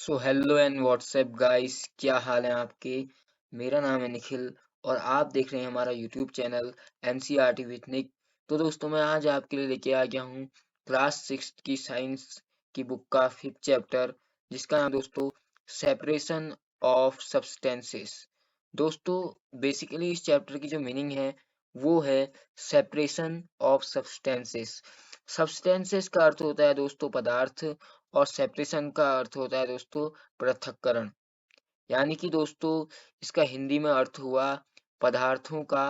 So hello and WhatsApp guys, क्या हाल है आपके। मेरा नाम है निखिल और आप देख रहे हैं हमारा यूट्यूब चैनल एनसीईआरटी विद निक। तो दोस्तों, मैं आज आपके लिए लेके आ गया हूँ क्लास 6 की साइंस की बुक का 5th चैप्टर, जिसका नाम दोस्तों सेपरेशन ऑफ सब्सटेंसेस। दोस्तों, बेसिकली इस चैप्टर की जो मीनिंग है वो है सेपरेशन ऑफ सब्सटेंसेस। सब्सटेंसेस का अर्थ होता है दोस्तों पदार्थ, और सेपरेशन का अर्थ होता है दोस्तों पृथक्करण। यानी कि दोस्तों इसका हिंदी में अर्थ हुआ पदार्थों का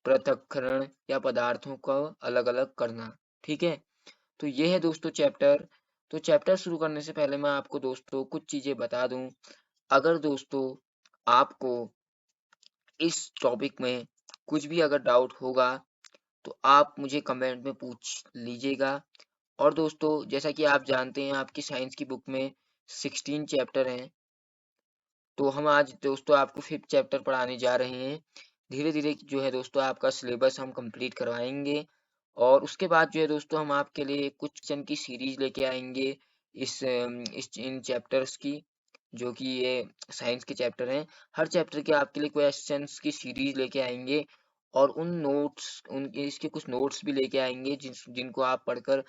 पृथक्करण या पदार्थों को अलग अलग करना। ठीक है, तो ये है दोस्तों चैप्टर। तो चैप्टर शुरू करने से पहले मैं आपको दोस्तों कुछ चीजें बता दूं। अगर दोस्तों आपको इस टॉपिक में कुछ भी अगर डाउट होगा तो आप मुझे कमेंट में पूछ लीजिएगा। और दोस्तों, जैसा कि आप जानते हैं आपकी साइंस की बुक में 16 चैप्टर हैं, तो हम आज दोस्तों आपको 5th चैप्टर पढ़ाने जा रहे हैं। धीरे धीरे जो है दोस्तों आपका सिलेबस हम कंप्लीट करवाएंगे, और उसके बाद जो है दोस्तों हम आपके लिए कुछ क्वेश्चन की सीरीज लेके आएंगे इस इन चैप्टर्स की, जो कि ये साइंस के चैप्टर हैं। हर चैप्टर के आपके लिए क्वेश्चंस की सीरीज लेके आएंगे, और उन नोट्स उनके इसके कुछ नोट्स भी लेके आएंगे जिनको आप पढ़कर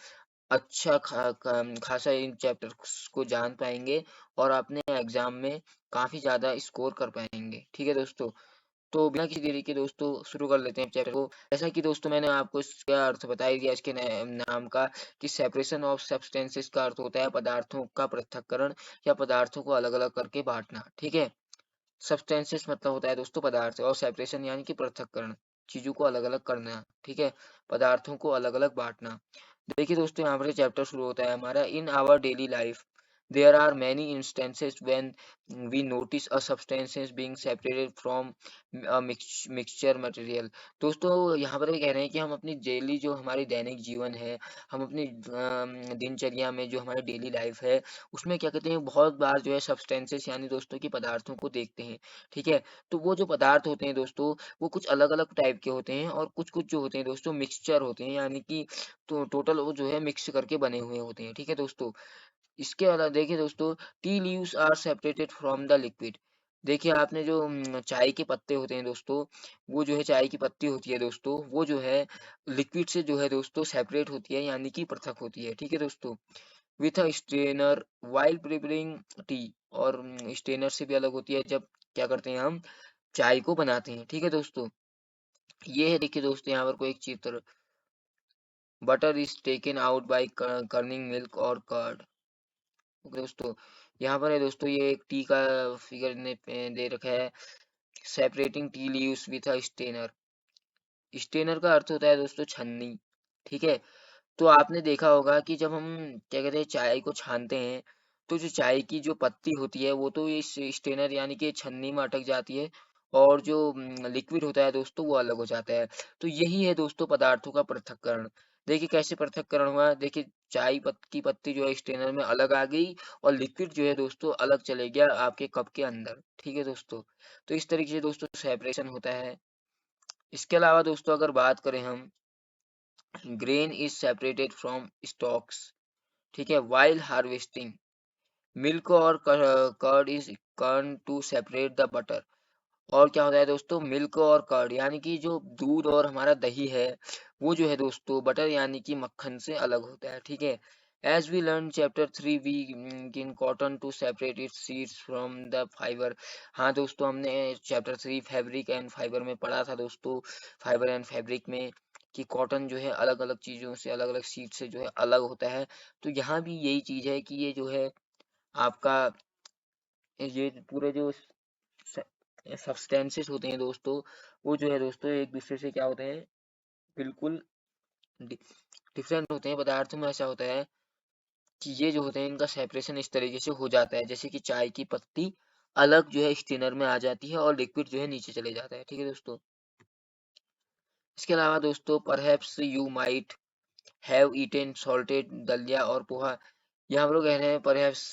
अच्छा खासा इन चैप्टर्स को जान पाएंगे और अपने एग्जाम में काफी ज्यादा स्कोर कर पाएंगे। ठीक है दोस्तों, तो बिना किसी देरी के दोस्तों शुरू कर लेते हैं चैप्टर को। जैसा कि दोस्तों मैंने आपको इसका अर्थ बता ही दिया इसके नाम का, कि सेपरेशन ऑफ सब्सटेंसेस का अर्थ होता है पदार्थों का पृथक्करण या पदार्थों को अलग अलग करके बांटना। ठीक है, सब्सटेंसेस मतलब होता है दोस्तों पदार्थ, और सेपरेशन यानी कि पृथक्करण, चीजों को अलग अलग करना। ठीक है, पदार्थों को अलग अलग बांटना। देखिए दोस्तों, यहाँ पर चैप्टर शुरू होता है हमारा। In our daily life there are many instances when we notice a substances being separated from a mixture material. दोस्तों, यहाँ पर ये कह रहे हैं कि हम अपनी डेली जो हमारी दैनिक जीवन है, हम अपनी दिनचर्या में जो हमारी डेली लाइफ है, उसमें क्या कहते हैं बहुत बार जो है सब्सटेंसेस यानी दोस्तों की पदार्थों को देखते हैं। ठीक है, तो वो जो पदार्थ होते हैं दोस्तों वो कुछ अलग अलग टाइप के होते हैं, और कुछ कुछ जो होते हैं दोस्तों मिक्सचर होते हैं, यानी कि तो टोटल वो जो है मिक्स करके बने हुए होते हैं। ठीक है दोस्तों, इसके अलावा देखिए दोस्तों, tea leaves are separated from the liquid. देखिए आपने जो चाय के पत्ते होते हैं दोस्तों, वो जो है चाय की पत्ती होती है दोस्तों, वो जो है लिक्विड से जो है दोस्तों सेपरेट होती है, यानी कि पृथक होती है। ठीक है दोस्तों, with a strainer while preparing tea, और स्ट्रेनर से भी अलग होती है जब क्या करते हैं हम चाय को बनाते हैं। ठीक है दोस्तों, ये है देखिए दोस्तों यहाँ पर कोई एक चित्र। Butter is taken out by Corning milk और कर्ड। दोस्तों, यहाँ पर है दोस्तों ये एक टी का फिगर ने दे रखा है, separating tea leaves with a strainer. Strainer का अर्थ होता है दोस्तों छन्नी। ठीक है, तो आपने देखा होगा कि जब हम क्या कहते हैं चाय को छानते हैं, तो जो चाय की जो पत्ती होती है वो तो इस स्टेनर यानी कि छन्नी में अटक जाती है, और जो लिक्विड होता है दोस्तों वो अलग हो जाता है। तो यही है दोस्तों पदार्थों का पृथक्करण। देखिए कैसे पृथक्करण हुआ। देखिए चाय की पत्ती जो है स्टेनर में अलग आ गई, और लिक्विड जो है दोस्तों अलग चले गया आपके कप के अंदर। ठीक है दोस्तों, तो इस तरीके से दोस्तों सेपरेशन होता है। इसके अलावा दोस्तों अगर बात करें हम, grain is separated from stalks. ठीक है, वाइल हार्वेस्टिंग मिल्क और कर्ड इज कर्न टू सेपरेट द बटर। और क्या होता है दोस्तों, मिल्क और कर्ड यानी कि जो दूध और हमारा दही है, वो जो है दोस्तों बटर यानी कि मक्खन से अलग होता है। ठीक है, as we learn chapter 3 we in cotton to separate its seeds from the fibre. हाँ दोस्तों, हमने चैप्टर 3 फैब्रिक एंड फाइबर में पढ़ा था दोस्तों, फाइबर एंड फैब्रिक में, कि कॉटन जो है अलग अलग चीजों से अलग अलग सीड से जो है अलग होता है। तो यहाँ भी यही चीज है कि ये जो है आपका ये पूरे जो सब्सटेंसेस होते हैं दोस्तों, वो जो है दोस्तों एक दूसरे से क्या होते हैं, बिल्कुल डिफरेंट होते हैं। पदार्थों में ऐसा होता है कि ये जो होते हैं इनका सेपरेशन इस तरीके से हो जाता है, जैसे कि चाय की पत्ती अलग जो है स्टेनर में आ जाती है, और लिक्विड जो है नीचे चले जाता है। ठीक है दोस्तों, इसके अलावा दोस्तों perhaps you might have eaten salted दलिया और पोहा। यहाँ हम लोग कह रहे हैं परहैप्स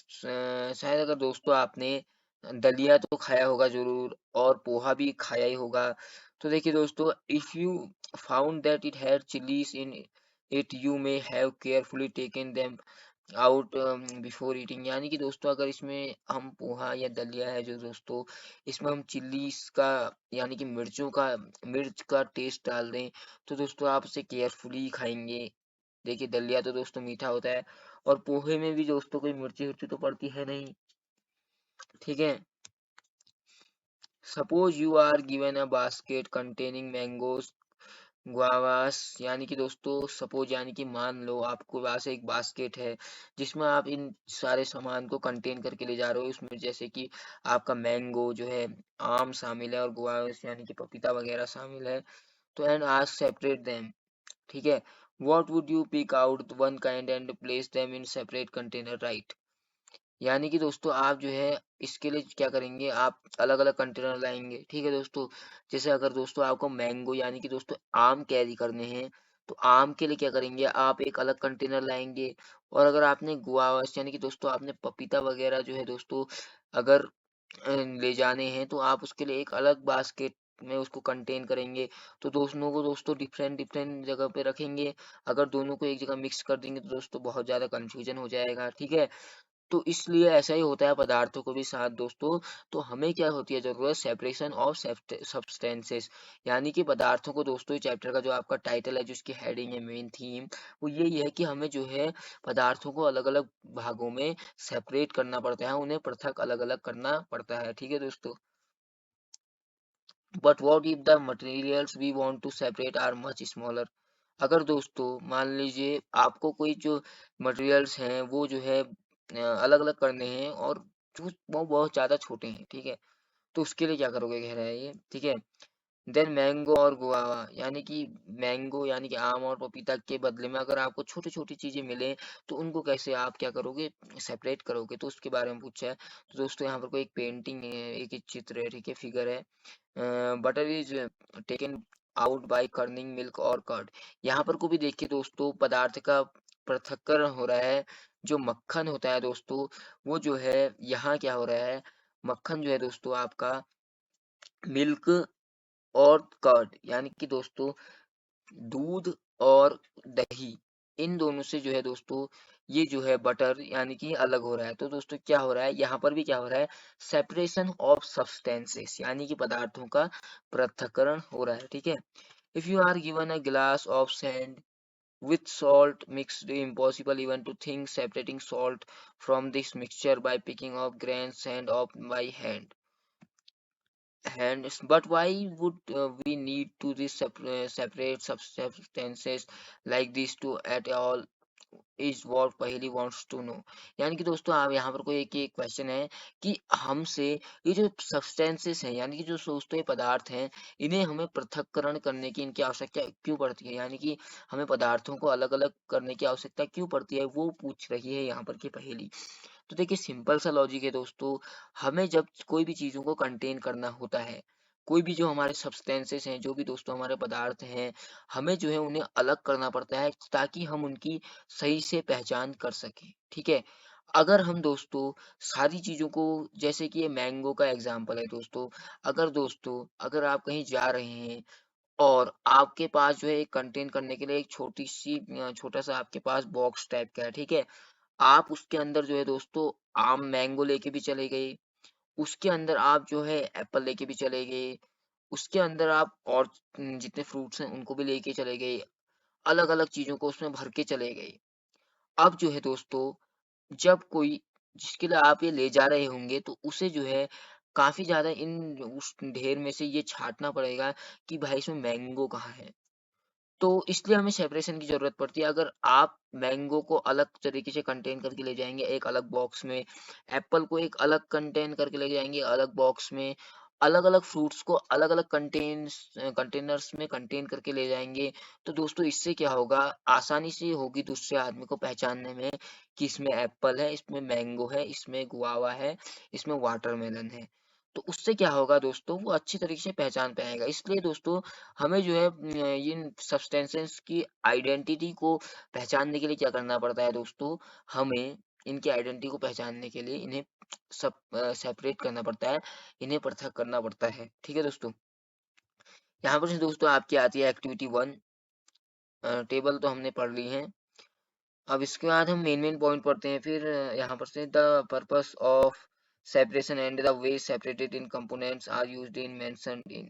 शायद अगर दोस्तों आपने दलिया तो खाया होगा जरूर, और पोहा भी खाया ही होगा। तो देखिए दोस्तों, if you found that it had chillies in it you may have carefully taken them out before eating, यानी कि दोस्तों अगर इसमें हम पोहा या दलिया है जो दोस्तों, इसमें हम चिल्लीज का यानी कि मिर्च का टेस्ट डाल दें, तो दोस्तों आप उसे केयरफुली खाएंगे। देखिए दलिया तो दोस्तों मीठा होता है, और पोहे में भी दोस्तों कोई मिर्ची विर्ची तो पड़ती है नहीं, ठीक है। Suppose you are given a basket containing mangoes guavas, यानी कि दोस्तों सपोज यानी कि मान लो आपके पास एक बास्केट है जिसमें आप इन सारे सामान को कंटेन करके ले जा रहे हो, इसमें जैसे कि आपका मैंगो जो है, आम शामिल है, और गुआवास यानी कि पपीता वगैरह शामिल है। तो एंड आस्क सेपरेट देम, ठीक है। What would you pick out one kind and place them in separate container, right. यानी कि दोस्तों आप जो है इसके लिए क्या करेंगे, आप अलग अलग कंटेनर लाएंगे, ठीक है दोस्तों। जैसे अगर दोस्तों आपको मैंगो यानी कि दोस्तों आम कैरी करने हैं, तो आम के लिए क्या करेंगे, आप एक अलग कंटेनर लाएंगे। और अगर आपने गुआवास यानी कि दोस्तों आपने पपीता वगैरह जो है दोस्तों अगर ले जाने हैं, तो आप उसके लिए एक अलग बास्केट में उसको कंटेन करेंगे। तो दोनों को दोस्तों डिफरेंट डिफरेंट जगह पे रखेंगे। अगर दोनों को एक जगह मिक्स कर देंगे तो दोस्तों बहुत ज़्यादा कंफ्यूजन हो जाएगा, ठीक है। तो इसलिए ऐसा ही होता है पदार्थों को भी साथ दोस्तों। तो हमें क्या होती है ज़रूरत, सेपरेशन ऑफ सब्सटेंसेस, यानी कि पदार्थों को दोस्तों, इस चैप्टर का जो आपका टाइटल है, जो इसकी हेडिंग है, मेन थीम, वो यही है कि हमें जो है पदार्थों को अलग अलग भागों में सेपरेट करना पड़ता है, उन्हें पृथक अलग अलग करना पड़ता है, ठीक है दोस्तों। But what if the materials we want to separate are much smaller, अगर दोस्तों मान लीजिए आपको कोई जो मटेरियल्स हैं वो जो है अलग अलग करने हैं, और जो वो बहुत ज़्यादा छोटे हैं, ठीक है। तो उसके लिए क्या करोगे, कह रहा है ये, ठीक है। देन मैंगो और गुआवा, यानी कि मैंगो यानी कि आम और पपीता के बदले में अगर आपको छोटी छोटी चीजें मिले, तो उनको कैसे आप क्या करोगे, सेपरेट करोगे, तो उसके बारे में पूछा है। तो दोस्तों यहाँ पर कोई एक पेंटिंग है, एक चित्र है, ठीक है, फिगर है। Butter is taken out by Corning milk और कर्ड, यहाँ पर को भी देखिए दोस्तों पदार्थ का पृथक्करण हो रहा है। जो मक्खन होता है दोस्तों, वो जो है यहाँ क्या हो रहा है, मक्खन जो है दोस्तों आपका मिल्क और कर्ड, यानी कि दोस्तों दूध और दही, इन दोनों से जो है दोस्तों ये जो है बटर यानी कि अलग हो रहा है। तो दोस्तों क्या हो रहा है, यहाँ पर भी क्या हो रहा है, सेपरेशन ऑफ सब्सटेंसेस, यानी कि पदार्थों का पृथक्करण हो रहा है, ठीक है। If you are given a glass of sand with salt mixed, impossible even to think separating salt from this mixture by picking up grains sand off by hands. But why would we need to this separate substances like these two at all, is what पहेली wants to know, यानी कि दोस्तों आप यहाँ पर कोई एक question है कि हमसे ये जो सब्सटेंसेस हैं, यानी कि जो दोस्तों ये पदार्थ हैं, इन्हें हमें पृथक्करण करने की इनकी आवश्यकता क्यों पड़ती है, यानी कि हमें पदार्थों को अलग अलग करने की आवश्यकता क्यों पड़ती है, वो पूछ रही है यहाँ पर की पहेली। तो देखिए सिंपल सा लॉजिक है दोस्तों, हमें जब कोई भी चीजों को कंटेन करना होता है, कोई भी जो हमारे सब्सटेंसेस हैं, जो भी दोस्तों हमारे पदार्थ हैं, हमें जो है उन्हें अलग करना पड़ता है ताकि हम उनकी सही से पहचान कर सकें, ठीक है। अगर हम दोस्तों सारी चीजों को, जैसे कि ये मैंगो का एग्जांपल है दोस्तों, अगर आप कहीं जा रहे हैं और आपके पास जो है एक कंटेन करने के लिए एक छोटा सा आपके पास बॉक्स टाइप का है, ठीक है। आप उसके अंदर जो है दोस्तों आम मैंगो लेके भी चले गए, उसके अंदर आप जो है एप्पल लेके भी चले गए, उसके अंदर आप और जितने फ्रूट्स हैं उनको भी लेके चले गए, अलग अलग चीजों को उसमें भर के चले गए। अब जो है दोस्तों जब कोई जिसके लिए आप ये ले जा रहे होंगे, तो उसे जो है काफी ज्यादा इन उस ढेर में से ये छांटना पड़ेगा कि भाई इसमें मैंगो कहाँ है। तो इसलिए हमें सेपरेशन की ज़रूरत पड़ती है। अगर आप मैंगो को अलग तरीके से कंटेन करके ले जाएँगे एक अलग बॉक्स में, एप्पल को एक अलग कंटेन करके ले जाएँगे अलग बॉक्स में, अलग-अलग फ्रूट्स को अलग-अलग कंटेनर्स में कंटेन करके ले जाएँगे, तो दोस्तों इससे क्या होगा, आसानी से होगी दूसरे आदमी को पहचानने में कि इसमें एप्पल है, इसमें मैंगो है, इसमें गुआवा है, इसमें वाटरमेलन है। तो उससे क्या होगा दोस्तों, वो अच्छी तरीके से पहचान पाएगा। इसलिए दोस्तों हमें जो है इन सब्सटेंसेस की आइडेंटिटी को पहचानने के लिए क्या करना पड़ता है दोस्तों, हमें इनकी आइडेंटिटी को पहचानने के लिए इन्हें सब सेपरेट करना पड़ता है, इन्हें पृथक करना पड़ता है, ठीक है दोस्तों। यहाँ पर से दोस्तों आपकी आती है एक्टिविटी 1, टेबल तो हमने पढ़ ली है। अब इसके बाद हम मेन पॉइंट पढ़ते हैं फिर यहाँ पर से the purpose of separation and the way separated in components are used in mentioned in.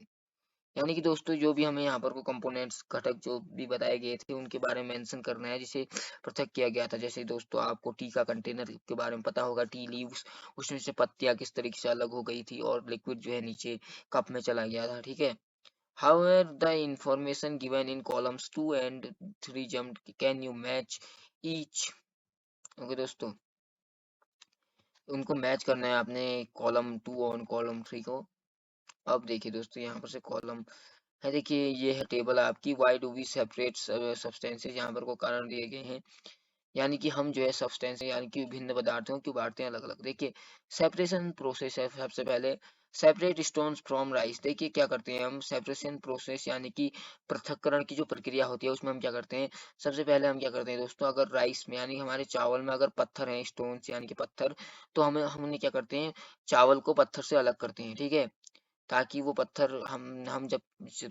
यानी कि दोस्तों जो भी हमें यहाँ पर को कंपोनेंट्स घटक जो भी बताए गए थे उनके बारे में मेंशन करना है जिसे पृथक किया गया था। जैसे दोस्तों आपको टी का कंटेनर के बारे में पता होगा, टी लीव्स उसमें से पत्तियां किस तरीके से अलग हो गई थी और लिक्विड जो है नीचे कप में चला गया था। ठीक है, however the information given in columns 2 and 3 jumped, can you match each? Okay दोस्तों, उनको मैच करना है आपने कॉलम 2 और कॉलम 3 को। अब देखिए दोस्तों यहाँ पर से कॉलम है, देखिए ये है टेबल आपकी, why do we separate substances, यहाँ पर को कारण दिए गए हैं। यानी कि हम जो है सब्सटेंस यानी कि विभिन्न पदार्थों को क्यों बांटते हैं अलग अलग। देखिए सेपरेशन प्रोसेस है, सबसे पहले सेपरेट स्टोन्स फ्रॉम राइस। देखिए क्या करते हैं हम, सेपरेशन प्रोसेस यानी कि पृथक्करण की जो प्रक्रिया होती है उसमें हम क्या करते हैं, सबसे पहले हम क्या करते हैं दोस्तों, अगर राइस में यानी हमारे चावल में अगर पत्थर हैं, स्टोन्स यानी कि पत्थर, तो हमने क्या करते हैं, चावल को पत्थर से अलग करते हैं। ठीक है, ताकि वो पत्थर हम जब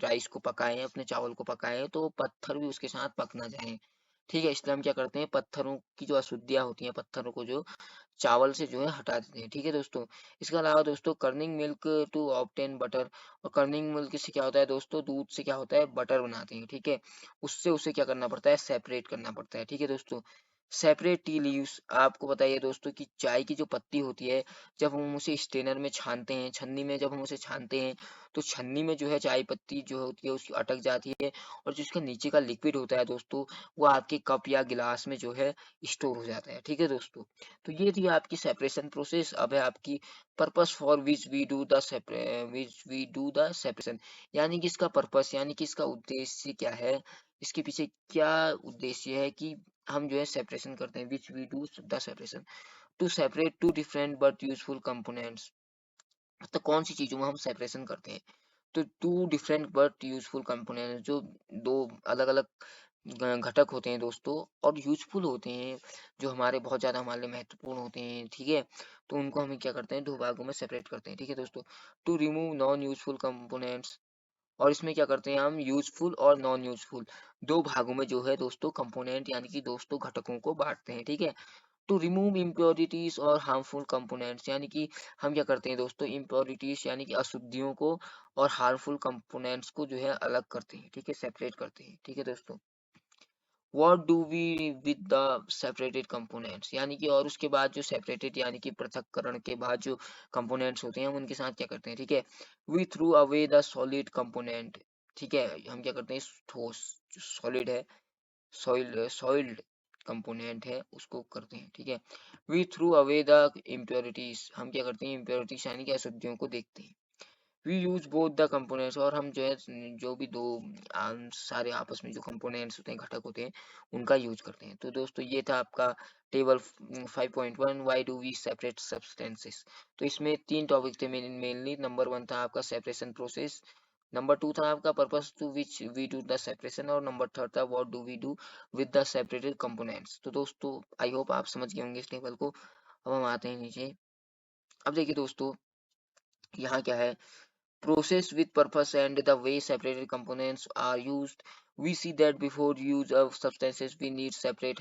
राइस को पकाएं, अपने चावल को पकाएं, तो वो पत्थर भी उसके साथ पक ना जाए। ठीक है, इसलिए हम क्या करते हैं, पत्थरों की जो अशुद्धियां होती हैं, पत्थरों को जो चावल से जो है हटा देते हैं। ठीक है दोस्तों, इसके अलावा दोस्तों churning milk to obtain butter, और कर्निंग मिल्क से क्या होता है दोस्तों, दूध से क्या होता है, बटर बनाते हैं। ठीक है, उससे उसे क्या करना पड़ता है, सेपरेट करना पड़ता है। ठीक है दोस्तों, सेपरेट टी लीव्स, आपको बताइए दोस्तों कि चाय की जो पत्ती होती है, जब हम उसे स्टेनर में छानते हैं, छन्नी में जब हम उसे छानते हैं, तो छन्नी में जो है चाय पत्ती जो होती है उसकी अटक जाती है, और जो इसका नीचे का लिक्विड होता है दोस्तों, वो आपके कप या गिलास में जो है स्टोर हो जाता है। ठीक है दोस्तों, तो ये थी आपकी सेपरेशन प्रोसेस। अब है आपकी purpose for which we do the separation, यानी कि इसका पर्पस यानी कि इसका उद्देश्य क्या है, इसके पीछे क्या उद्देश्य है कि हम जो है सेपरेशन करते हैं, which we do the separation to separate two different but useful components. तो कौन सी चीजों में हम सेपरेशन करते हैं, तो two different but useful components, जो दो अलग अलग घटक होते हैं दोस्तों और यूजफुल होते हैं, जो हमारे बहुत ज़्यादा हमारे लिए महत्वपूर्ण होते हैं। ठीक है, तो उनको हम क्या करते हैं, दो भागों में सेपरेट करते हैं। ठीक है दोस्तों, to remove non useful components, और इसमें क्या करते हैं हम, यूजफुल और नॉन यूजफुल दो भागों में जो है दोस्तों कंपोनेंट यानी कि दोस्तों घटकों को बांटते हैं। ठीक है, टू रिमूव इम्प्योरिटीज और हार्मफुल कंपोनेंट्स, यानी कि हम क्या करते हैं दोस्तों, इम्प्योरिटीज यानी कि अशुद्धियों को और हार्मफुल कंपोनेंट्स को जो है अलग करते हैं। ठीक है, सेपरेट करते हैं। ठीक है दोस्तों, what do we with the separated components, यानी कि और उसके बाद जो सेपरेटेड यानी कि पृथक्करण के बाद जो कंपोनेंट्स होते हैं हम उनके साथ क्या करते हैं। ठीक है, we throw away the solid component. ठीक है, हम क्या करते हैं, ठोस जो सॉलिड है, सॉइल्ड कंपोनेंट है उसको करते हैं। ठीक है, we throw away the impurities, हम क्या करते हैं, इम्प्योरिटीज यानी कि अशुद्धियों को देखते हैं। We use both the components, और हम जो है जो भी दो सारे आपस में जो कंपोनेंट्स होते हैं, घटक होते हैं, उनका यूज करते हैं। तो दोस्तों ये था आपका table 5.1, why do we separate substances. तो इसमें तीन टॉपिक थे मेनली। नंबर 1 था आपका सेपरेशन प्रोसेस, नंबर 2 था आपका purpose to which we do the separation, और नंबर 3 था what do we do with the separated components. तो दोस्तों आई होप आप समझ गए होंगे इस टेबल को। अब हम आते हैं नीचे। अब देखिए दोस्तों यहाँ क्या है, process with purpose and the way separated components are used. We see that before use of substances we need separate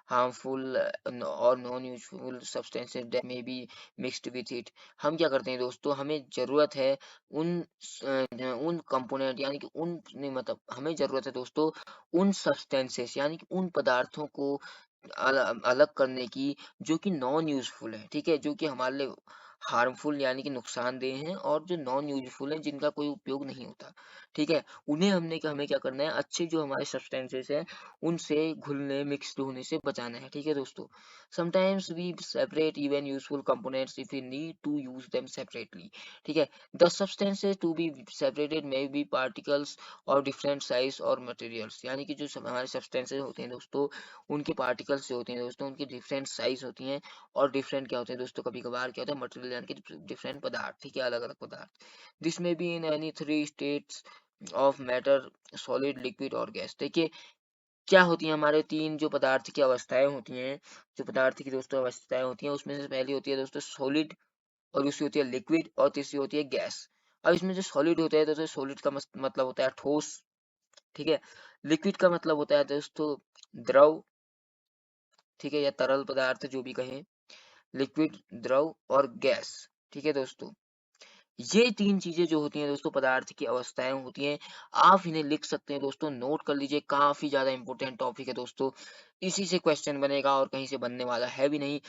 harmful or non-useful substances that may be mixed with it. हम क्या करते हैं दोस्तों, हमें ज़रूरत है उन कंपोनेंट यानी कि उन नहीं, मतलब हमें ज़रूरत है दोस्तों उन सब्सटेंसेस यानी कि उन पदार्थों को अलग करने की जो कि नॉन यूजफुल है। ठीक है, जो कि हमारे लिए हार्मफुल यानी कि नुकसानदेह हैं, और जो नॉन यूजफुल हैं जिनका कोई उपयोग नहीं होता। ठीक है, उन्हें हमें क्या करना है, अच्छे जो हमारे सब्सटेंसेस हैं उनसे घुलने मिक्स्ड होने से बचाना है। ठीक है दोस्तों, sometimes we separate even useful components if we need to use them separately. ठीक है, the substances to be separated may be particles और डिफरेंट साइज और मटेरियल्स, यानी कि जो हमारे सब्सटेंसेस होते हैं दोस्तों, उनके पार्टिकल्स जो होते हैं दोस्तों, उनकी डिफरेंट साइज होती हैं, और डिफरेंट क्या होते हैं दोस्तों, कभी कभार क्या होता है, मटेरियल यानी कि डिफरेंट पदार्थ। ठीक है, अलग अलग पदार्थ। दिस में be in any three states of matter, solid, liquid और गैस। देखिए क्या होती है, हमारे तीन जो पदार्थ की अवस्थाएं होती हैं, जो पदार्थ की दोस्तों अवस्थाएं होती हैं, उसमें से पहली होती है दोस्तों सॉलिड, और दूसरी होती है लिक्विड, और तीसरी होती है गैस। अब इसमें जो सॉलिड होता है दोस्तों, सॉलिड का मतलब होता है ठोस। ठीक है, लिक्विड का मतलब होता है दोस्तों द्रव, ठीक है, या तरल पदार्थ जो भी कहें, लिक्विड द्रव और गैस। ठीक है दोस्तों, ये तीन चीजें जो होती हैं दोस्तों पदार्थ की अवस्थाएं होती हैं। आप इन्हें लिख सकते हैं दोस्तों, नोट कर लीजिए, काफी ज्यादा इंपॉर्टेंट टॉपिक है दोस्तों। इसी से क्वेश्चन बनेगा और कहीं से बनने वाला है भी नहीं।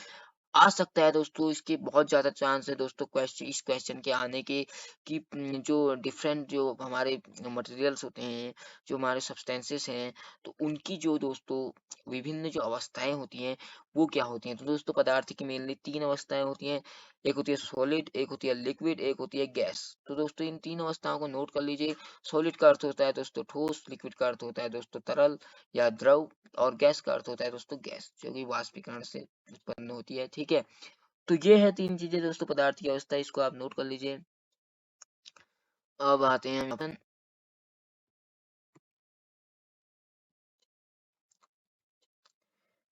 आ सकता है दोस्तों, इसके बहुत ज़्यादा चांस है दोस्तों क्वेश्चन, इस क्वेश्चन के आने के, कि जो डिफरेंट जो हमारे मटेरियल्स होते हैं, जो हमारे सब्सटेंसेस हैं, तो उनकी जो दोस्तों विभिन्न जो अवस्थाएं होती हैं वो क्या होती हैं। तो दोस्तों पदार्थ की मेनली तीन अवस्थाएं होती हैं, एक होती है सॉलिड, एक होती है लिक्विड, एक होती है गैस। तो दोस्तों इन तीन अवस्थाओं को नोट कर लीजिए। सॉलिड का अर्थ होता है दोस्तों ठोस, लिक्विड का अर्थ होता है दोस्तों तरल या द्रव, और गैस का अर्थ होता है दोस्तों गैस, जो कि वाष्पीकरण से उत्पन्न होती है। ठीक है, तो ये है तीन चीजें दोस्तों पदार्थ की अवस्था, इसको आप नोट कर लीजिए। अब आते हैं हम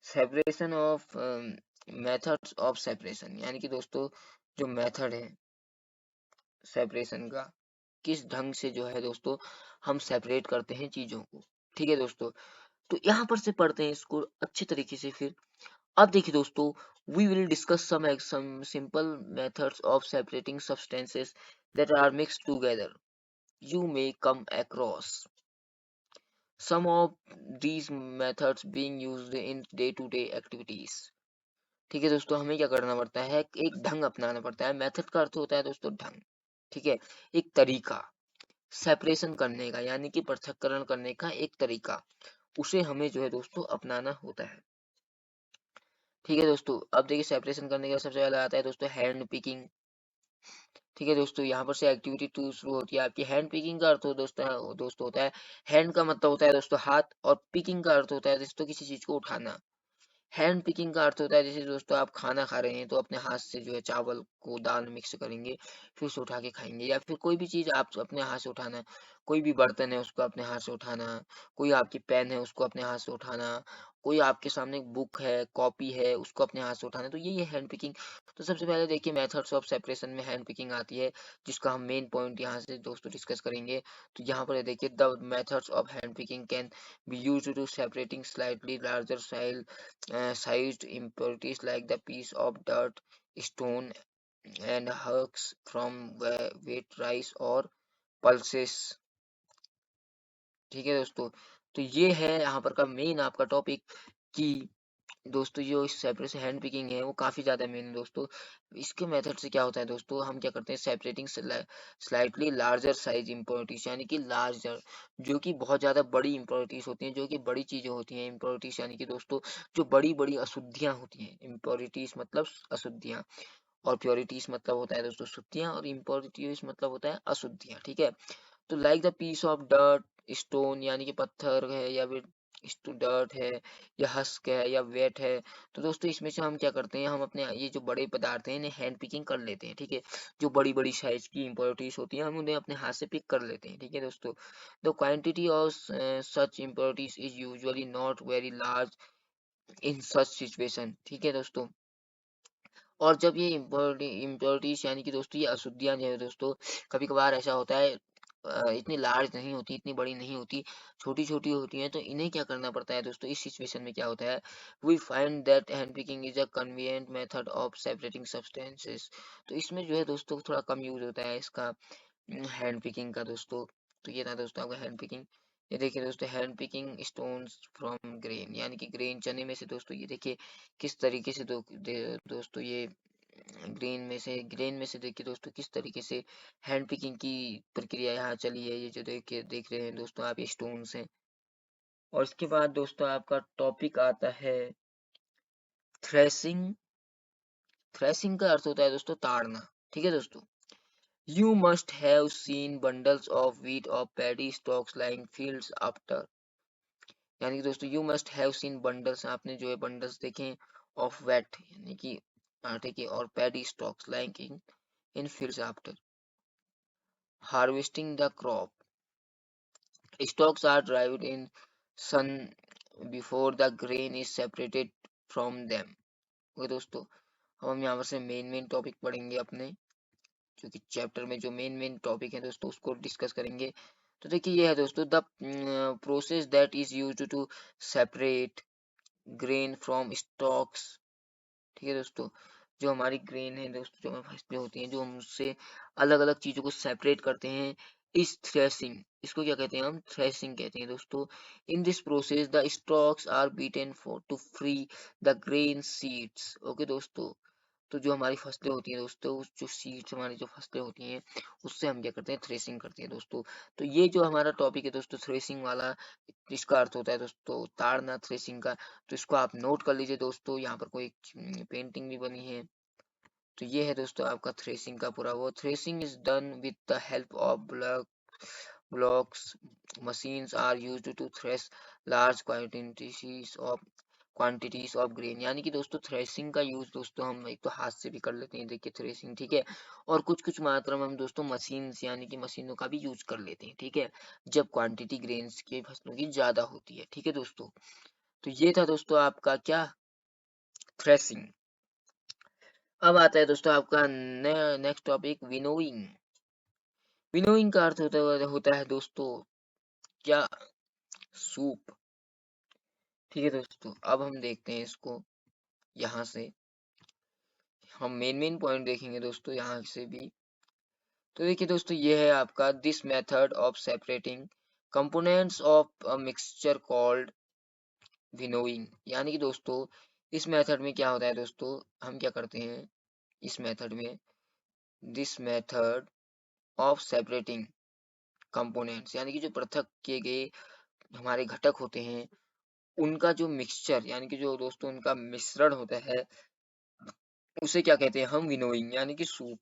separation of methods of separation, यानी कि दोस्तों जो मेथड है सेपरेशन का, किस ढंग से जो है दोस्तों हम सेपरेट करते हैं चीजों को। ठीक है दोस्तों, तो यहाँ पर से पढ़ते हैं इसको अच्छे तरीके से। फिर अब देखिए दोस्तों, we will discuss some simple methods of separating substances that are mixed together. You may come across some of these methods being used in day-to-day activities. ठीक है दोस्तों, हमें क्या करना पड़ता है, एक ढंग अपनाना पड़ता है। मेथड का अर्थ होता है दोस्तों ढंग। ठीक है, एक तरीका सेपरेशन करने का, यानी कि पृथक्करण करने का एक तरीका, उसे हमें जो है दोस्तों अपनाना होता है। ठीक है दोस्तों, अब देखिए सेपरेशन करने का सबसे पहले आता है दोस्तों हैंड पिकिंग। ठीक है दोस्तों, यहाँ पर से एक्टिविटी टू शुरू होती है आपकी। हैंड पिकिंग का अर्थ हो दोस्तों होता है, हैंड का मतलब होता है दोस्तों हाथ, और पिकिंग का अर्थ होता है दोस्तों किसी चीज को उठाना। हैंड पिकिंग का अर्थ होता है जैसे दोस्तों आप खाना खा रहे हैं तो अपने हाथ से जो है चावल को दाल मिक्स करेंगे, फिर उसे उठा के खाएंगे, या फिर कोई भी चीज आप अपने हाथ से उठाना, कोई भी बर्तन है उसको अपने हाथ से उठाना, कोई आपकी पेन है उसको अपने हाथ से उठाना, कोई आपके सामने बुक है कॉपी है उसको अपने हाथ से उठाना, तो ये हैंड पिकिंग। तो सबसे पहले देखिए मेथड्स ऑफ सेपरेशन में हैंड पिकिंग आती है, जिसका हम मेन पॉइंट यहाँ से दोस्तों डिस्कस करेंगे। तो यहाँ पर देखिए the methods of hand picking can be used to separating slightly larger sized impurities like the piece of dirt, stone, and husks from wet rice or pulses। ठीक है दोस्तों, तो ये है यहाँ पर का मेन आपका टॉपिक, कि दोस्तों जो सेपरेशन हैंड पिकिंग है वो काफी ज्यादा मेन है दोस्तों। इसके मेथड से क्या होता है दोस्तों, हम क्या करते हैं separating slightly larger size impurities, यानी कि लार्जर, जो कि बहुत ज्यादा बड़ी इम्प्योरिटीज होती हैं, जो कि बड़ी चीजें होती हैं। इम्प्योरिटीज यानी कि दोस्तों जो बड़ी बड़ी अशुद्धियां होती हैं। इम्प्योरिटीज मतलब अशुद्धियां, और प्योरिटीज मतलब होता है दोस्तों शुद्धियां, और इम्प्योरिटीज मतलब होता है अशुद्धियां। ठीक है, तो like the piece of dirt, stone यानी कि पत्थर है, या फिर डर्ट है, या हस्क है, या वेट है। तो दोस्तों इसमें से हम क्या करते हैं, हम अपने ये जो बड़े पदार्थ हैं इन्हें हैंड पिकिंग कर लेते हैं। ठीक है, जो बड़ी बड़ी साइज की इम्प्योरिटीज होती हैं हम उन्हें अपने हाथ से पिक कर लेते हैं। ठीक है दोस्तों, the quantity of such impurities is usually not very large in such situation. ठीक है दोस्तों, और जब ये इम्प्योरिटीज यानी कि दोस्तों ये अशुद्धियां जो है दोस्तों, कभी कभार ऐसा होता है इतनी लार्ज नहीं होती, इतनी बड़ी नहीं होती, छोटी छोटी होती हैं, तो इन्हें क्या करना पड़ता है दोस्तों। इस सिचुएशन में क्या होता है, we find that hand picking is a convenient method of separating substances. तो इसमें जो है दोस्तों थोड़ा कम यूज होता है इसका, हैंड पिकिंग का दोस्तों। तो ये था दोस्तों आपका हैंड पिकिंग। ये देखिए दोस्तों hand picking stones from grain, यानी कि ग्रेन चने में से दोस्तों, ये देखिए किस तरीके से दोस्तों ये ग्रेन में से देखिए दोस्तों किस तरीके से हैंड पिकिंग की प्रक्रिया यहाँ चली है। ये जो देखिए देख रहे हैं दोस्तों आप, ये स्टोन्स हैं। और इसके बाद दोस्तों आपका टॉपिक आता है थ्रेसिंग। थ्रेसिंग का अर्थ होता है दोस्तों ताड़ना। ठीक है दोस्तों, You must have seen bundles of wheat or paddy stalks lying fields after, यानी कि दोस्तों you must have seen bundles, आपने जो है बंडल्स देखे of wheat यानी कि आटे के, और paddy stalks lying in fields after harvesting the crop. Stalks are dried in sun before the grain is separated from them। Okay दोस्तों, अब हम यहाँ पर से मेन टॉपिक पढ़ेंगे अपने, जो कि चैप्टर में जो मेन टॉपिक है दोस्तों उसको डिस्कस करेंगे। तो देखिए ये है दोस्तों the process that is used to separate grain from stalks. ठीक है दोस्तों, जो हमारी ग्रेन है दोस्तों, जो हमारी फसलें होती हैं, जो हम उससे अलग अलग चीजों को सेपरेट करते हैं, इस थ्रेसिंग, इसको क्या कहते हैं, हम थ्रेसिंग कहते हैं दोस्तों। In this process the stalks are beaten for to free the grain seeds. Okay दोस्तों, तो जो हमारी फसलें होती हैं दोस्तों, उस जो सीड्स हमारी जो फसलें होती हैं, उससे हम क्या करते हैं, थ्रेसिंग करते हैं दोस्तों। तो ये जो हमारा टॉपिक है दोस्तों, थ्रेसिंग वाला, इसका अर्थ होता है दोस्तों ताड़ना, थ्रेसिंग का। तो इसको आप नोट कर लीजिए दोस्तों, यहाँ पर कोई पेंटिंग भी बनी है। तो ये है दोस्तों आपका थ्रेसिंग का पूरा वो। Threshing is done with the help of blocks. Machines are used to thresh large quantities of grain। यानी कि दोस्तों थ्रेसिंग का यूज दोस्तों हम एक तो हाथ से भी कर लेते हैं, देखिए थ्रेसिंग, ठीक है, और कुछ कुछ मात्रा में हम दोस्तों मशीन्स यानी कि मशीनों का भी यूज कर लेते हैं, ठीक है, जब क्वांटिटी ग्रेन्स की फसलों की ज्यादा होती है। ठीक है दोस्तों, तो ये था दोस्तों आपका क्या, थ्रेसिंग। अब आता है दोस्तों आपका नेक्स्ट टॉपिक, विनोइंग। विनोइंग का अर्थ होता है दोस्तों क्या, सूप। ठीक है दोस्तों, अब हम देखते हैं इसको यहाँ से, हम मेन पॉइंट देखेंगे दोस्तों यहाँ से भी। तो देखिए दोस्तों, ये है आपका this method of separating components of a mixture called winnowing. यानी कि दोस्तों इस मेथड में क्या होता है दोस्तों, हम क्या करते हैं इस मेथड में, this method of separating components, यानी कि जो पृथक किए गए हमारे घटक होते हैं, उनका जो मिक्सचर यानी कि जो दोस्तों उनका मिश्रण होता है, उसे क्या कहते हैं हम, विनोइंग यानी कि सूप।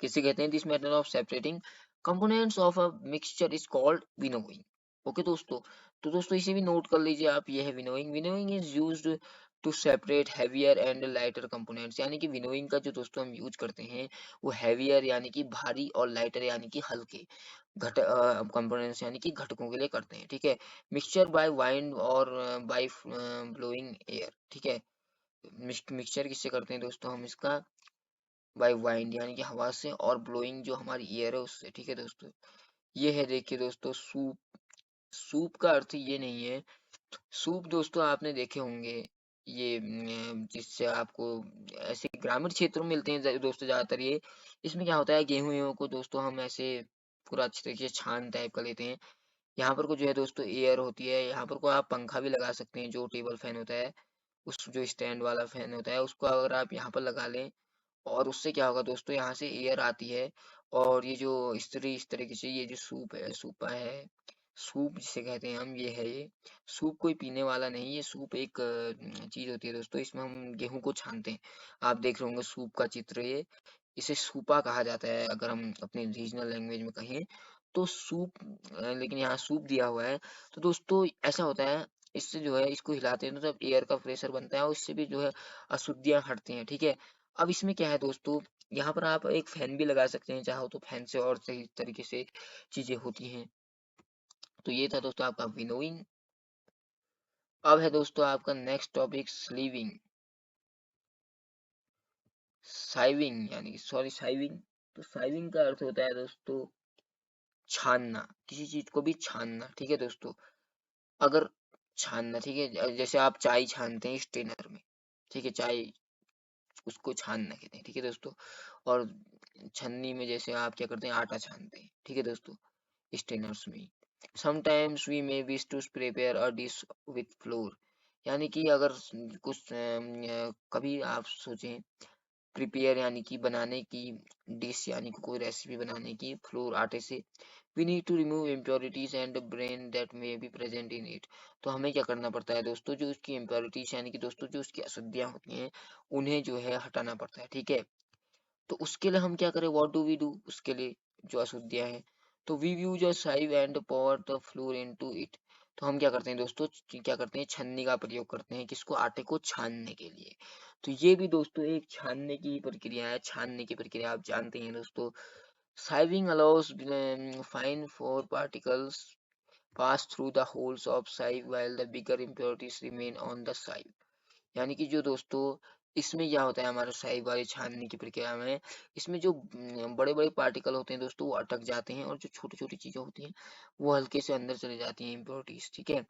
किसे कहते हैं, this method of separating components of a mixture is called winnowing. Okay दोस्तों, तो दोस्तों इसे भी नोट कर लीजिए आप, ये है winnowing. Winnowing is used to separate heavier and lighter components. यानी कि विनोइंग का जो दोस्तों हम यूज करते हैं, वो हैवियर यानी कि भारी और लाइटर यानी कि हल्के घट कंपोनेंट्स यानी कि घटकों के लिए करते हैं। ठीक है, मिक्सचर बाय वाइंड और बाय ब्लोइंग एयर। ठीक है, मिक्सचर किससे करते हैं दोस्तों हम इसका, बाय वाइंड यानी कि हवा से, और ब्लोइंग जो हमारी एयर है उससे। ठीक है दोस्तों, ये है देखिए दोस्तों सूप। सूप का अर्थ ये नहीं है, सूप दोस्तों आपने देखे होंगे, ये जिससे आपको ऐसे ग्रामीण क्षेत्रों में मिलते हैं दोस्तों ज्यादातर ये। इसमें क्या होता है, गेहूं वेहूं को दोस्तों हम ऐसे पूरा अच्छे तरीके से छान टाइप का लेते हैं। यहाँ पर को जो है दोस्तों एयर होती है, यहाँ पर को आप पंखा भी लगा सकते हैं, जो टेबल फैन होता है, उस जो स्टैंड वाला फैन होता है, उसको अगर आप यहाँ पर लगा लें, और उससे क्या होगा दोस्तों, यहाँ से एयर आती है, और ये जो इस तरीके से ये जो सूप है, सूपा है, सूप जिसे कहते हैं हम, ये है ये सूप कोई पीने वाला नहीं, ये सूप एक चीज होती है दोस्तों, इसमें हम गेहूं को छानते हैं। आप देख रहे होंगे सूप का चित्र ये, इसे सूपा कहा जाता है अगर हम अपने रीजनल लैंग्वेज में कहें तो सूप। लेकिन यहाँ सूप दिया हुआ है। तो दोस्तों ऐसा होता है, इससे जो है इसको हिलाते हैं तो जब एयर का प्रेशर बनता है, और इससे भी जो है अशुद्धियां हटती हैं। ठीक है, अब इसमें क्या है दोस्तों, यहाँ पर आप एक फैन भी लगा सकते हैं चाहो तो, फैन से और सही तरीके से चीजें होती हैं। तो ये था दोस्तों आपका विनोइंग। अब है दोस्तों आपका नेक्स्ट टॉपिक, स्लीविंग। साइविंग यानी कि सॉरी साइविंग। तो साइविंग का अर्थ होता है दोस्तों छानना, किसी चीज को भी छानना। ठीक है दोस्तों, अगर छानना, ठीक है, जैसे आप चाय छानते हैं स्ट्रेनर में, ठीक है, चाय उसको छानना कहते हैं। ठीक है दोस्तों, और छन्नी में जैसे आप क्या करते हैं, आटा छानते हैं। ठीक है दोस्तों, स्टेनर्स में। Sometimes we may wish to prepare a dish with flour. यानी कि अगर कुछ कभी आप सोचें, प्रिपेयर यानी कि बनाने की, डिश यानी कि कोई रेसिपी बनाने की, फ्लोर आटे से, we need to remove impurities and bran that may be present in it. तो हमें क्या करना पड़ता है दोस्तों, जो उसकी इम्प्योरिटीज यानी कि दोस्तों जो उसकी अशुद्धियां होती हैं, उन्हें जो है हटाना पड़ता है। ठीक है, तो उसके लिए हम क्या करें, व्हाट डू वी डू, उसके लिए जो अशुद्धियां हैं, तो we use a sieve and pour the flour into it. तो हम क्या करते हैं दोस्तों, क्या करते हैं, छन्नी का प्रयोग करते हैं, किसको, आटे को छानने के लिए। तो ये भी दोस्तों एक छानने की प्रक्रिया है, छानने की प्रक्रिया आप जानते हैं दोस्तों। Sieving allows fine flour particles pass through the holes of sieve while the bigger impurities remain on the sieve। यानी कि जो दोस्तों इसमें क्या होता है, हमारे साइव वाली छानने की प्रक्रिया में, इसमें जो बड़े बड़े पार्टिकल होते हैं दोस्तों वो अटक जाते हैं, और जो छोटी छोटी चीजें होती हैं वो हल्के से अंदर चले जाती हैं, इम्प्योरिटीज। ठीक है,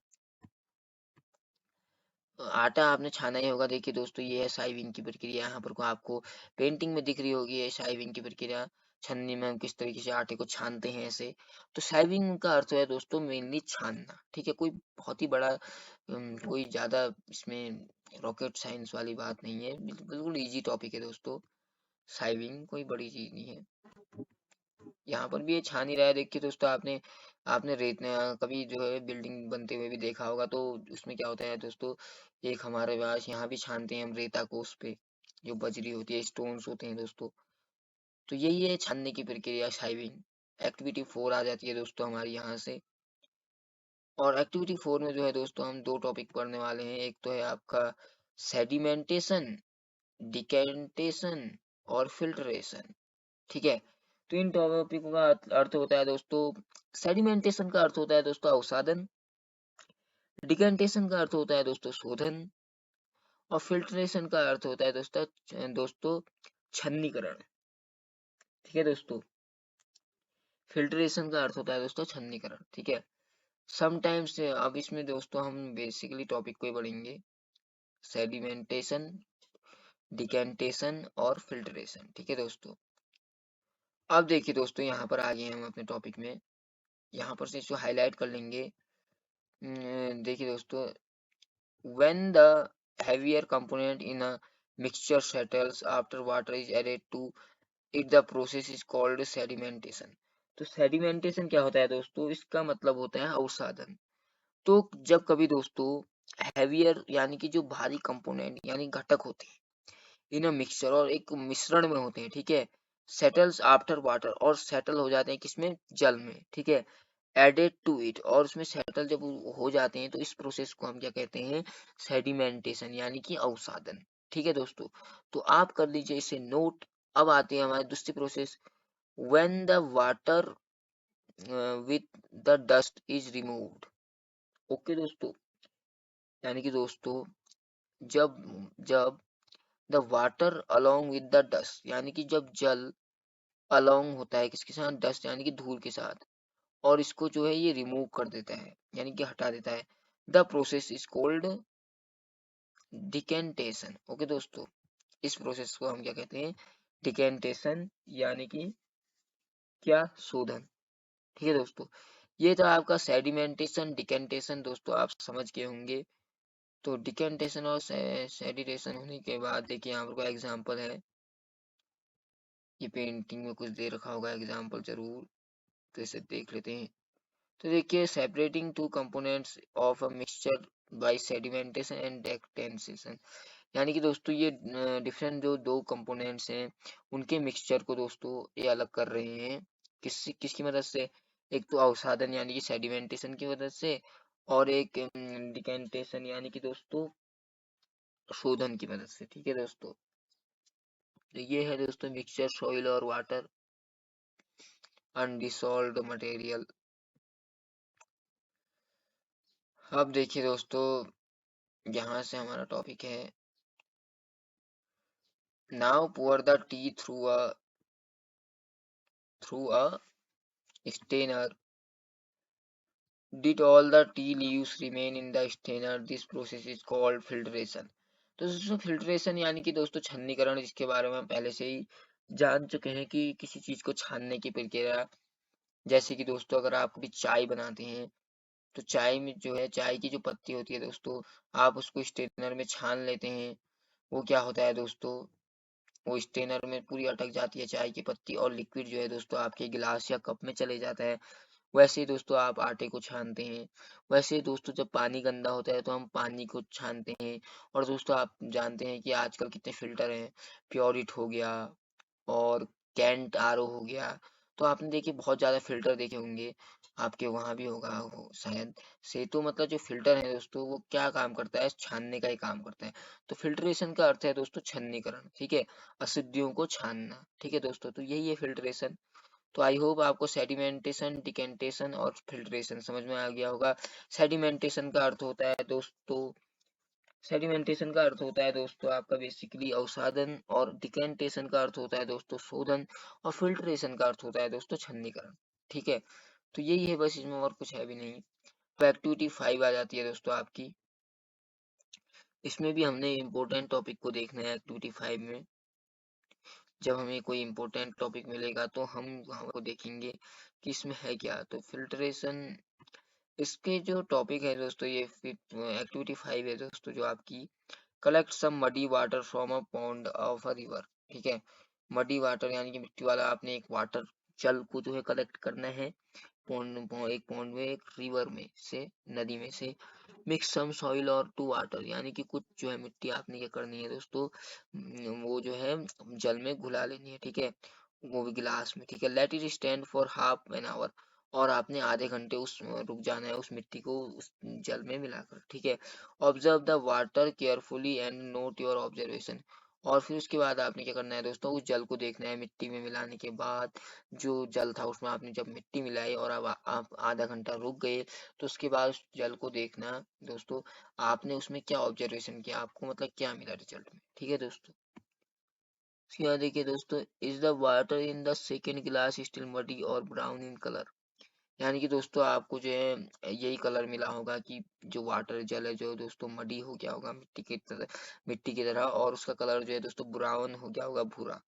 आटा आपने छाना ही होगा। देखिए दोस्तों, ये है साइविंग की प्रक्रिया। यहाँ पर को आपको पेंटिंग में दिख रही होगी ये साइविंग की प्रक्रिया। छन्नी में हम किस तरीके से आटे को छानते हैं ऐसे। तो साइविंग का अर्थ है दोस्तों मेनली छानना, ठीक है। कोई बहुत ही बड़ा कोई ज़्यादा इसमें रॉकेट साइंस वाली बात नहीं है, बिल्कुल इजी टॉपिक है दोस्तों। साइविंग कोई बड़ी चीज़ नहीं है। यहाँ पर भी ये छान ही रहा है। देखिए दोस्तों, आपने आपने रेत कभी जो है बिल्डिंग बनते हुए भी देखा होगा। तो उसमें क्या होता है दोस्तों, एक हमारे पास यहाँ भी छानते हैं हम रेता को, उस पे जो बजरी होती है, स्टोन्स होते हैं दोस्तों। तो यही है छानने की प्रक्रिया, साइविंग। एक्टिविटी 4 आ जाती है दोस्तों हमारी यहाँ से। और एक्टिविटी 4 में जो है दोस्तों हम दो टॉपिक पढ़ने वाले हैं। एक तो है आपका सेडिमेंटेशन, डिकेंटेशन और फिल्ट्रेशन, ठीक है। तो इन टॉपिकों का अर्थ होता है दोस्तों, सेडिमेंटेशन का अर्थ होता है दोस्तों अवसादन, डिकेंटेशन का अर्थ होता है दोस्तों शोधन, और फिल्ट्रेशन का अर्थ होता है दोस्तों छन्नीकरण, ठीक है दोस्तों। फिल्ट्रेशन का अर्थ होता है दोस्तों छन्नीकरण, ठीक है। समटाइम्स अब इसमें दोस्तों हम बेसिकली टॉपिक को ही पढ़ेंगे, सेडिमेंटेशन, डिकेंटेशन और फिल्ट्रेशन, ठीक है दोस्तों। अब देखिए दोस्तों, यहाँ पर आ गए हम अपने टॉपिक में। यहाँ पर से इसको हाईलाइट कर लेंगे। देखिए दोस्तों, when the heavier component in a mixture settles after water is added to it, the process is called sedimentation। तो sedimentation क्या होता है दोस्तों, इसका मतलब होता है अवसादन। तो जब कभी दोस्तों हैवियर यानी कि जो भारी कंपोनेंट यानी घटक होते हैं इन अ मिक्सचर, और एक मिश्रण में होते हैं, ठीक है, सेटल्स आफ्टर वाटर, और सेटल हो जाते हैं किसमें, जल में, ठीक है, एडेड टू इट, और उसमें सेटल जब हो जाते हैं तो इस प्रोसेस को हम क्या कहते हैं, सेडिमेंटेशन यानी कि अवसादन, ठीक है दोस्तों। तो आप कर लीजिए इसे नोट। अब आती है हमारी दूसरी process, when the water with the dust is removed. Okay दोस्तों, यानी कि दोस्तों जब जब the water along with the dust, यानी कि जब जल अलोंग होता है किसके साथ, डस्ट यानी कि धूल के साथ, और इसको जो है ये रिमूव कर देता है यानी कि हटा देता है, the process is cold decantation. Okay दोस्तों, इस प्रोसेस को हम क्या कहते हैं, डिकेंटेशन यानी कि क्या, शोधन, ठीक है दोस्तों। ये था आपका सेडिमेंटेशन, डिकेंटेशन, दोस्तों आप समझ गए होंगे। तो डिकेंटेशन और सेडिटेशन होने के बाद देखिए यहाँ पर कोई एग्जांपल है, ये पेंटिंग में कुछ दे रखा होगा एग्जांपल जरूर, तो इसे देख लेते हैं। तो देखिए, separating two components of a mixture by sedimentation and decantation, यानी कि दोस्तों ये डिफरेंट जो दो कंपोनेंट्स हैं उनके मिक्सचर को दोस्तों ये अलग कर रहे हैं, किसकी मदद से, एक तो अवसादन यानी कि सेडिमेंटेशन की मदद से, और एक डिकेंटेशन यानी कि दोस्तों शोधन की मदद से, ठीक है दोस्तों। तो ये है दोस्तों मिक्सचर, सॉइल और वाटर, अनडिसॉल्व्ड मटेरियल। अब देखिए दोस्तों, यहाँ से हमारा टॉपिक है, now pour the tea through a strainer, did all the tea leaves remain in the strainer, this process is called filtration। तो दोस्तों फिल्ट्रेशन यानी कि दोस्तों छन्नीकरण, जिसके बारे में हम पहले से ही जान चुके हैं कि किसी चीज को छानने की प्रक्रिया। जैसे कि दोस्तों अगर आप कभी चाय बनाते हैं तो चाय में जो है, चाय की जो पत्ती होती है दोस्तों, आप उसको स्ट्रेनर में छान लेते हैं। वो क्या होता है दोस्तों, वो स्ट्रेनर में पूरी अटक जाती है चाय की पत्ती, और लिक्विड जो है दोस्तों आपके गिलास या कप में चले जाता है। वैसे ही दोस्तों आप आटे को छानते हैं। वैसे ही दोस्तों जब पानी गंदा होता है तो हम पानी को छानते हैं। और दोस्तों आप जानते हैं कि आजकल कितने फिल्टर हैं, प्योरिट हो गया और कैंट आरओ हो गया। तो आपने देखिए बहुत ज़्यादा फ़िल्टर देखे होंगे, आपके वहाँ भी होगा वो शायद से। तो मतलब जो फ़िल्टर है दोस्तों वो क्या काम करता है, छानने का ही काम करता है। तो फ़िल्ट्रेशन का अर्थ है दोस्तों छन्नीकरण, ठीक है, अशुद्धियों को छानना, ठीक है दोस्तों। तो यही है फ़िल्ट्रेशन। तो आई होप आपको सेडिमेंटेशन, डिकेंटेशन और फ़िल्ट्रेशन समझ में आ गया होगा। सेडिमेंटेशन का अर्थ होता है दोस्तों, सेडिमेंटेशन का अर्थ होता है दोस्तों आपका बेसिकली अवसादन, और डिकेंटेशन का अर्थ होता है दोस्तों शोधन, और फिल्ट्रेशन का अर्थ होता है दोस्तों छन्नीकरण, ठीक है। तो यही है बस, इसमें और कुछ है भी नहीं। तो एक्टिविटी 5 आ जाती है दोस्तों आपकी, इसमें भी हमने इम्पोर्टेंट टॉपिक को देखना है एक्टिविटी 5 में। जब हमें कोई इम्पोर्टेंट टॉपिक मिलेगा तो हम हमको देखेंगे कि इसमें है क्या। तो फिल्ट्रेशन, इसके जो टॉपिक है दोस्तों, ये एक्टिविटी 5 है दोस्तों, जो आपकी collect some muddy water from a pond of a river. ठीक है, मडी वाटर यानी कि मिट्टी वाला आपने एक वाटर जल को जो है कलेक्ट करना है एक पॉन्ड में, एक रिवर में से, नदी में से। मिक्स सम सॉइल और टू वाटर, यानी कि कुछ जो है मिट्टी आपने क्या करनी है दोस्तों, वो जो है जल में घुला लेनी है। ठीक है, वो भी गिलास में। ठीक है, let it stand for half an hour, और आपने आधे घंटे उस रुक जाना है उस मिट्टी को उस जल में मिलाकर। ठीक है, observe the water carefully and not your observation, और फिर उसके बाद आपने क्या करना है दोस्तों, उस जल को देखना है मिट्टी में मिलाने के बाद। जो जल था उसमें आपने जब मिट्टी मिलाई और अब आप आधा घंटा रुक गए, तो उसके बाद उस जल को देखना दोस्तों, आपने उसमें क्या ऑब्जर्वेशन किया, आपको मतलब क्या मिला रिजल्ट में। ठीक है दोस्तों, उसके बाद देखिए दोस्तों, is the water in the second गिलास स्टिल मडी और ब्राउन इन कलर, यानी कि दोस्तों आपको जो है यही कलर मिला होगा कि जो वाटर जल है जो दोस्तों मडी हो गया होगा मिट्टी की तरह, और उसका कलर जो है दोस्तों ब्राउन हो गया होगा, भूरा।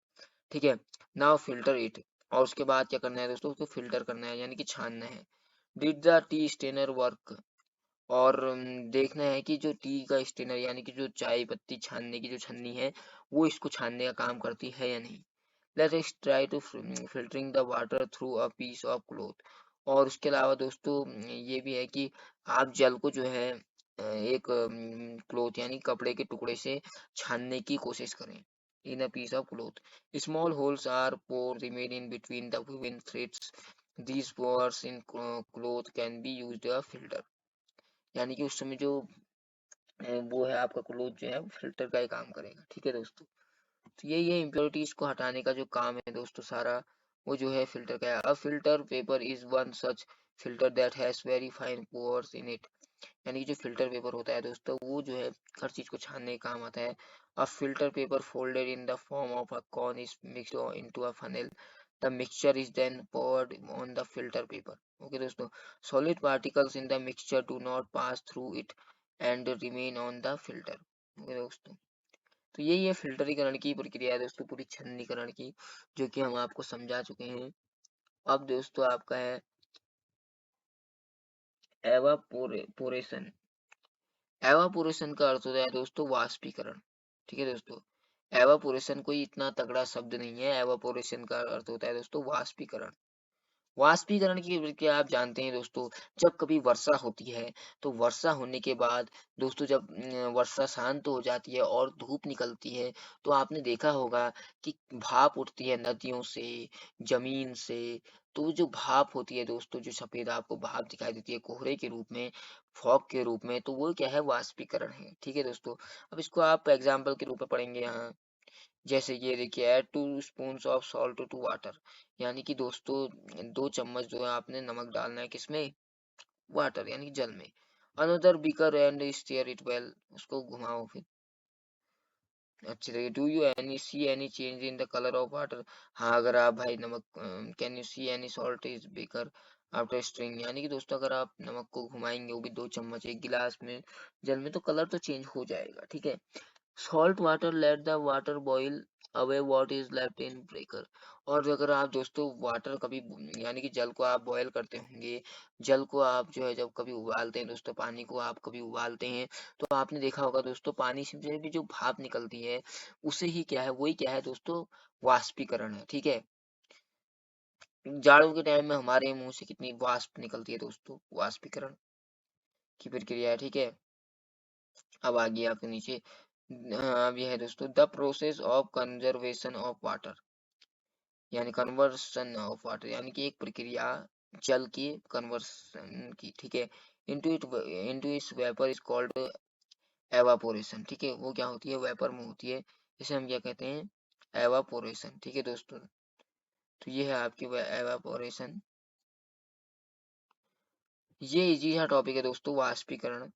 ठीक है, नाउ फिल्टर इट, और उसके बाद क्या करना है दोस्तों, उसको फिल्टर करना है यानी कि छानना है। Did the tea strainer work, और देखना है कि जो टी का स्टेनर यानी कि जो चाय पत्ती छानने की जो छन्नी है, वो इसको छानने का काम करती है या नहीं। Let us try to filtering the water through a piece of cloth, और उसके अलावा दोस्तों ये भी है कि आप जल को जो है एक क्लॉथ यानी कपड़े के टुकड़े से छानने की कोशिश करें। In a piece of cloth, small holes or pores remain in between the woven threads, these pores in cloth can be used a filter, यानी कि उस समय जो वो है आपका क्लोथ जो है फिल्टर का ही काम करेगा। ठीक है दोस्तों, तो यही है इम्प्योरिटीज को हटाने का जो काम है दोस्तों सारा, वो जो है फिल्टर का है। A filter paper is one such filter that has very fine pores in it, यानी कि जो फिल्टर पेपर होता है दोस्तों, वो जो है हर चीज को छानने का काम आता है। A filter paper folded in the form of a cone is mixed into a funnel, the mixture is then poured on the filter paper. Okay दोस्तों, solid particles in the mixture do not pass through it and remain on the filter. Okay दोस्तों, तो यही है फिल्टरीकरण की प्रक्रिया है दोस्तों, पूरी छन्नीकरण की, जो कि हम आपको समझा चुके हैं। अब दोस्तों आपका है एवापोरेशन। एवापोरेशन का अर्थ होता है दोस्तों वाष्पीकरण। ठीक है दोस्तों, एवापोरेशन कोई इतना तगड़ा शब्द नहीं है, एवापोरेशन का अर्थ होता है दोस्तों वाष्पीकरण। वाष्पीकरण की प्रक्रिया आप जानते हैं दोस्तों, जब कभी वर्षा होती है, तो वर्षा होने के बाद दोस्तों जब वर्षा शांत हो जाती है और धूप निकलती है, तो आपने देखा होगा कि भाप उठती है नदियों से, जमीन से। तो वो जो भाप होती है दोस्तों, जो सफेद आपको भाप दिखाई देती है कोहरे के रूप में, फॉग के रूप में, तो वो क्या है, वाष्पीकरण है। ठीक है दोस्तों, अब इसको आप एग्जाम्पल के रूप में पढ़ेंगे यहाँ। जैसे ये देखिए, add 2 spoon of salt to water, यानी कि दोस्तों 2 चम्मच जो है आपने नमक डालना है, किसमें, वाटर यानी कि जल में। Another beaker and stir it well, उसको घुमाओ फिर अच्छी लगे। Do you any see any change in the colour of water, हाँ अगर आप भाई नमक, can you see any salt is beaker after stirring, यानी कि दोस्तों अगर आप नमक को घुमाएंगे, वो भी 2 चम्मच एक गिलास में जल में, तो कलर तो चेंज हो जाएगा। ठीक है, salt water let the water boil away what is left in breaker, और अगर आप दोस्तों वाटर कभी यानी कि जल को आप बॉयल करते होंगे, जल को आप जो है जब कभी उबालते हैं दोस्तों, पानी को आप कभी उबालते हैं, तो आपने देखा होगा दोस्तों पानी से भी जो भाप निकलती है, उसे ही क्या है, वही क्या है दोस्तों, वाष्पीकरण है। ठीक है, जाड़ों के टाइम में हमारे मुंह से कितनी वाष्प निकलती है दोस्तों, वाष्पीकरण की प्रक्रिया है। ठीक है, अब आ गया आपके नीचे, अब यह है दोस्तों, the process of conservation of water, यानी कन्वर्सन ऑफ वाटर, यानी कि एक प्रक्रिया जल की कन्वर्सन की। ठीक है, into its vapour is called evaporation. ठीक है, वो क्या होती है, वेपर में होती है, इसे हम क्या कहते हैं, एवापोरेशन। ठीक है दोस्तों, तो ये है आपकी एवापोरेशन। ये इजी सा टॉपिक है दोस्तों, वाष्पीकरण,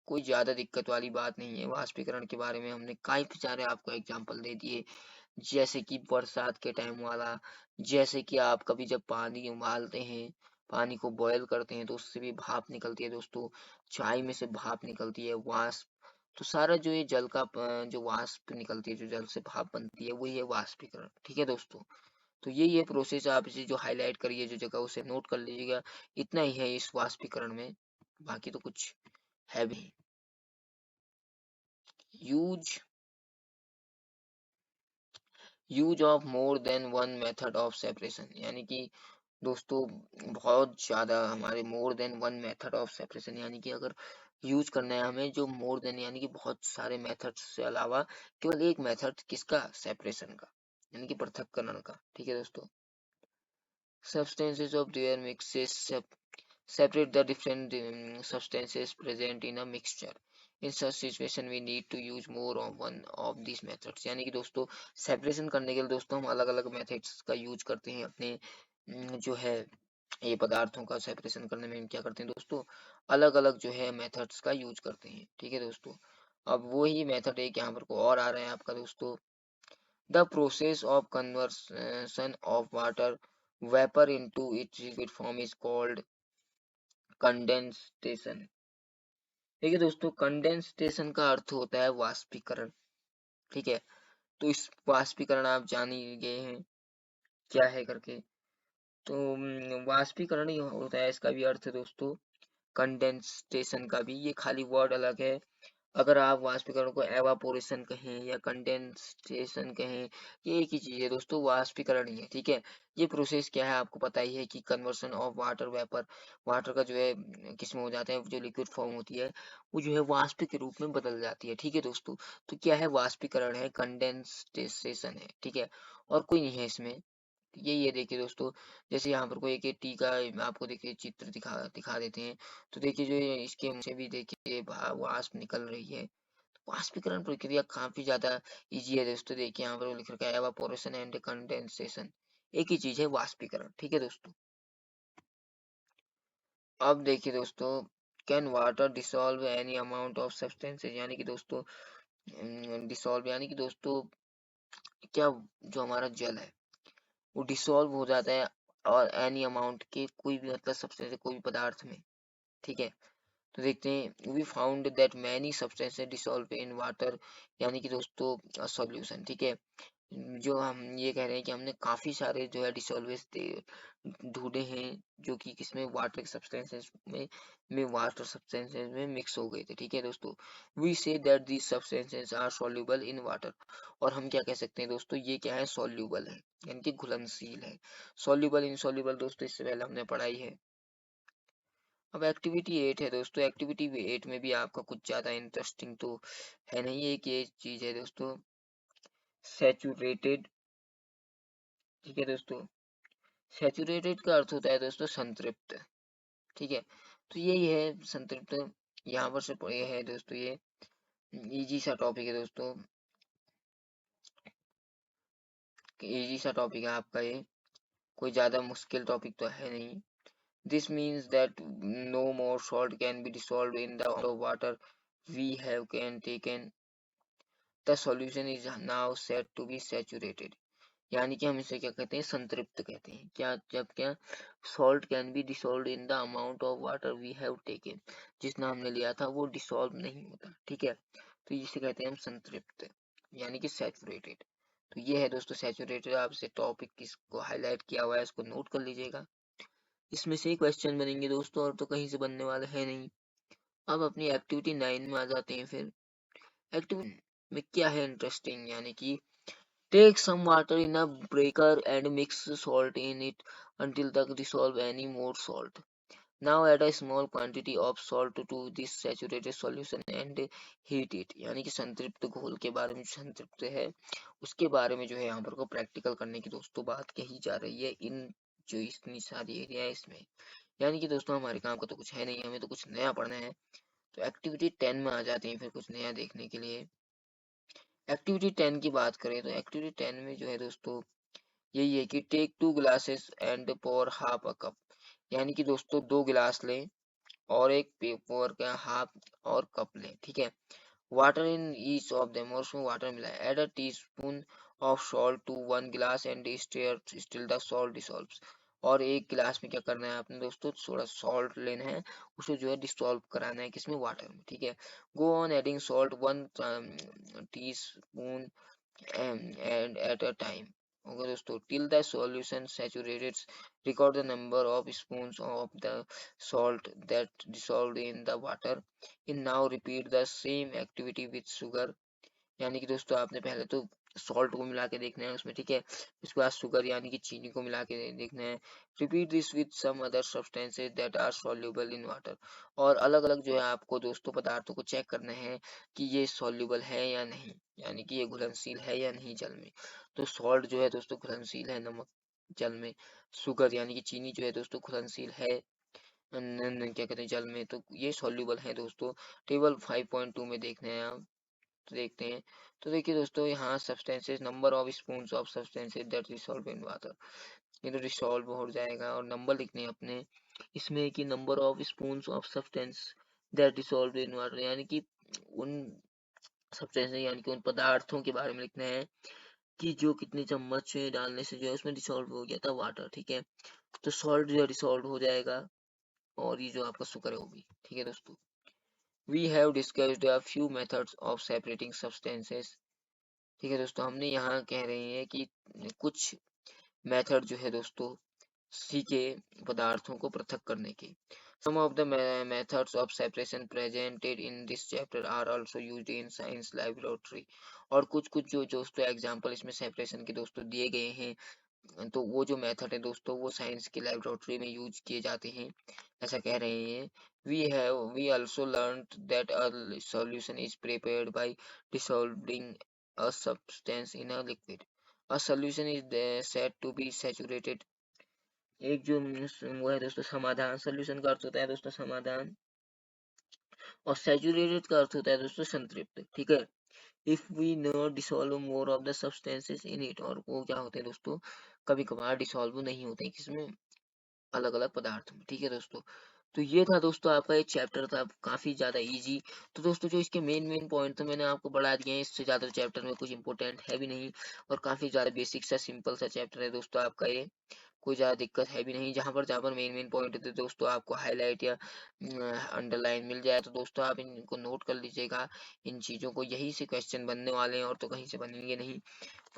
कोई ज्यादा दिक्कत वाली बात नहीं है। वाष्पीकरण के बारे में हमने काफी सारे आपको एग्जाम्पल दे दिए, जैसे कि बरसात के टाइम वाला, जैसे कि आप कभी जब पानी उबालते हैं, पानी को बॉयल करते हैं, तो उससे भी भाप निकलती है दोस्तों, चाय में से भाप निकलती है, वाष्प, तो सारा जो ये जल का जो वाष्प निकलती है, जो जल से भाप बनती है, वही है वाष्पीकरण। ठीक है दोस्तों, तो यही है प्रोसेस। आप इसे जो हाईलाइट करिए, जो जगह उसे नोट कर लीजिएगा। इतना ही है इस वाष्पीकरण में, बाकी तो कुछ है भी। Use use of more than one method of separation, यानी कि दोस्तों बहुत ज़्यादा हमारे more than one method of separation, यानी कि अगर यूज करना है हमें जो मोर देन यानी कि बहुत सारे मेथड से अलावा केवल एक मेथड किसका, सेपरेशन का, यानी कि पृथक्करण का। ठीक है दोस्तों, substances of their mixes separate the different substances present in a mixture. In such situation we need to use more of one of these methods, यानी कि दोस्तों सेपरेशन करने के लिए दोस्तों हम अलग अलग मेथड्स का यूज करते हैं अपने जो है ये पदार्थों का सेपरेशन करने में। हम क्या करते हैं दोस्तों, अलग अलग जो है मेथड्स का यूज करते हैं। ठीक है दोस्तों, अब वही मेथड एक यहाँ पर को और आ रहा है आपका दोस्तों, the process of conversion of water vapor into its liquid form is called condensation. ठीक है दोस्तों, कंडेंसेशन का अर्थ होता है वाष्पीकरण। ठीक है, तो इस वाष्पीकरण आप जान ही गए हैं क्या है करके। तो वाष्पीकरण ही होता है, इसका भी अर्थ है दोस्तों कंडेंसेशन का भी, ये खाली वर्ड अलग है। अगर आप वाष्पीकरण को एवापोरेशन कहें या कंडेंसेशन कहें, ये एक ही चीज है दोस्तों, वाष्पीकरण ही है। ठीक है, ये प्रोसेस क्या है आपको पता ही है कि conversion of water vapour, water का जो है किस में हो जाता है, जो लिक्विड फॉर्म होती है वो जो है वाष्प के रूप में बदल जाती है। ठीक है दोस्तों, तो क्या है, वाष्पीकरण है, कंडेंसेशन है। ठीक है, और कोई नहीं है इसमें। यही है, देखिए दोस्तों, जैसे यहाँ पर कोई एक टी का आपको देखिए चित्र दिखा दिखा देते हैं, तो देखिए जो ये इसके मुंह से भी देखिए वाष्प निकल रही है। वाष्पीकरण प्रक्रिया काफी ज्यादा इजी है दोस्तों, देखिए यहाँ पर वो लिख रखा है एवापोरेशन एंड कंडेंसेशन, एक ही चीज है वाष्पीकरण। ठीक है दोस्तों, अब देखिए दोस्तों, can water dissolve any amount of substances, यानी कि दोस्तों डिसॉल्व यानी कि दोस्तों क्या, जो हमारा जल है वो डिसॉल्व हो जाता है और एनी अमाउंट के कोई भी मतलब सब्सटेंस कोई भी पदार्थ में। ठीक है, तो देखते हैं, we found that many substances dissolve in water, यानी कि दोस्तों सॉल्यूशन। ठीक है, जो हम ये कह रहे हैं कि हमने काफी सारे जो है डिसॉल्वेस ढूंढे हैं जो कि किसमें, वाटर सब्सटेंसेस में वाटर सब्सटेंसेस में मिक्स हो गए थे। ठीक है दोस्तों, we say that these substances are soluble in water, और हम क्या कह सकते हैं दोस्तों, ये क्या है, सॉल्युबल है, यानी कि घुलनशील है। सॉल्युबल इनसॉल्युबल दोस्तों इससे पहले हमने पढ़ाई है। अब एक्टिविटी 8 है दोस्तों, एक्टिविटी 8 में भी आपका कुछ ज्यादा इंटरेस्टिंग तो है नहीं, एक ये चीज है दोस्तों, सैचुरेटेड। ठीक है दोस्तों, सैचुरेटेड का अर्थ होता है दोस्तों संतृप्त। ठीक है, तो यही है संतृप्त। यहाँ पर से ये है दोस्तों, ये इजी सा टॉपिक है दोस्तों, इजी सा टॉपिक है आपका ये, कोई ज्यादा मुश्किल टॉपिक तो है नहीं। This means that no more salt can be dissolved in the water we have can taken, the solution is now said to be saturated, यानी कि हम इसे क्या कहते हैं, संतृप्त कहते हैं। क्या, जब क्या, salt can be dissolve in the amount of water we have taken, जितना हमने लिया था वो डिसॉल्व नहीं होता। ठीक है, तो इसे कहते हैं हम संतृप्त, यानी कि सैचुरेटेड। तो ये है दोस्तों सैचुरेटेड, आपसे टॉपिक किसको हाईलाइट किया हुआ है इसको नोट कर लीजिएगा। इसमें से ही क्वेश्चन बनेंगे दोस्तों, और तो कहीं से बनने वाला है नहीं। अब अपनी एक्टिविटी 9 में आ जाते हैं। फिर एक्टिविटी में क्या है इंटरेस्टिंग, यानी कि take some water in a breaker and mix salt in it until the dissolve any more salt. Now add a small quantity of salt to this saturated solution and heat it. यानी कि संतृप्त घोल के बारे में, संतृप्त है उसके बारे में जो है यहाँ पर को प्रैक्टिकल करने की दोस्तों बात कही जा रही है, इन जो इतनी सारी एरिया है इसमें। यानी कि दोस्तों हमारे काम का तो कुछ है नहीं, हमें तो कुछ नया पढ़ना है। तो एक्टिविटी 10 में आ जाते हैं फिर कुछ नया देखने के लिए। एक्टिविटी 10 की बात करें तो एक्टिविटी 10 में जो है दोस्तों यही है कि take 2 glasses and pour half a cup, यानी कि दोस्तों 2 गिलास लें और एक पेपर का हाफ और कप लें। ठीक है, water in each of them, और उसमें वाटर मिलाएं। Add a teaspoon of salt to 1 glass and stir still the salt dissolves, और एक गिलास में क्या करना है आपने दोस्तों, थोड़ा सॉल्ट लेना है, उसे जो है डिसॉल्व कराना है किसमें, वाटर में, ठीक है। Go on adding salt 1 teaspoon and at a time. Okay दोस्तों, till the solution saturated, record the number of spoons of the salt that dissolved in the water. In now repeat the same activity with sugar. यानी कि दोस्तों आपने पहले तो salt को मिला के देखना है उसमें, ठीक है। उसके बाद शुगर यानी कि चीनी को मिला के देखना है। Repeat this with some other substances that are soluble in water. और अलग अलग जो है आपको दोस्तों पदार्थों को चेक करना है कि ये सॉल्युबल है या नहीं, यानी कि ये घुलनशील है या नहीं जल में। तो सॉल्ट जो है दोस्तों घुलनशील है नमक जल में। शुगर यानी कि चीनी जो है दोस्तों घुलनशील है क्या कहते हैं जल में, तो ये सॉल्युबल है दोस्तों। टेबल 5.2 में देखना है आप, तो देखते हैं। तो देखिए दोस्तों यहाँ substances, number of spoons of substances that dissolve in water, ये तो डिसॉल्व हो जाएगा। और नंबर लिखने हैं अपने इसमें कि number of spoons of substance that dissolve in water, यानी कि उन सब्सटेंस यानी कि उन पदार्थों के बारे में लिखना है कि जो कितने चम्मच डालने से जो है उसमें डिसॉल्व हो गया था वाटर, ठीक है। तो सॉल्ट जो है डिसॉल्व हो जाएगा, और ये जो आपका शुगर है वो भी, ठीक है दोस्तों। We have discussed a few methods of separating substances। ठीक है दोस्तों, हमने यहाँ कह रहे हैं कि कुछ मेथड जो है दोस्तों सीखे पदार्थों को पृथक करने के। Some of the methods of separation presented in this chapter are also used in science laboratory। और कुछ कुछ जो दोस्तों एग्जाम्पल इसमें सेपरेशन के दोस्तों दिए गए हैं, तो वो जो मेथड है दोस्तों वो साइंस की लेबोरेटरी में यूज किए जाते हैं, ऐसा कह रहे हैं। We also learned that a solution is prepared by dissolving a substance in a liquid। A solution is said to be saturated। एक जो वो है दोस्तों समाधान, सोल्यूशन का अर्थ होता है दोस्तों समाधान, और सैचुरेटेड का अर्थ होता है दोस्तों संतृप्त, ठीक है। If we not dissolve more of the substances in it, और वो क्या होते हैं दोस्तों, कभी कभार डिसॉल्व नहीं होते हैं किसमें, अलग अलग पदार्थ में, ठीक है दोस्तों। तो ये था दोस्तों आपका एक चैप्टर था काफी ज्यादा इजी। तो दोस्तों जो इसके मेन मेन पॉइंट तो मैंने आपको बढ़ा दिए हैं, इससे ज्यादा चैप्टर में कुछ इंपॉर्टेंट है भी नहीं, और काफी ज्यादा बेसिक सा सिंपल सा चैप्टर है दोस्तों आपका ये, कोई ज़्यादा दिक्कत है भी नहीं। जहाँ पर मेन मेन पॉइंट होते दोस्तों आपको हाईलाइट या अंडरलाइन मिल जाए, तो दोस्तों आप इनको नोट कर लीजिएगा। इन चीज़ों को यही से क्वेश्चन बनने वाले हैं, और तो कहीं से बनेंगे नहीं।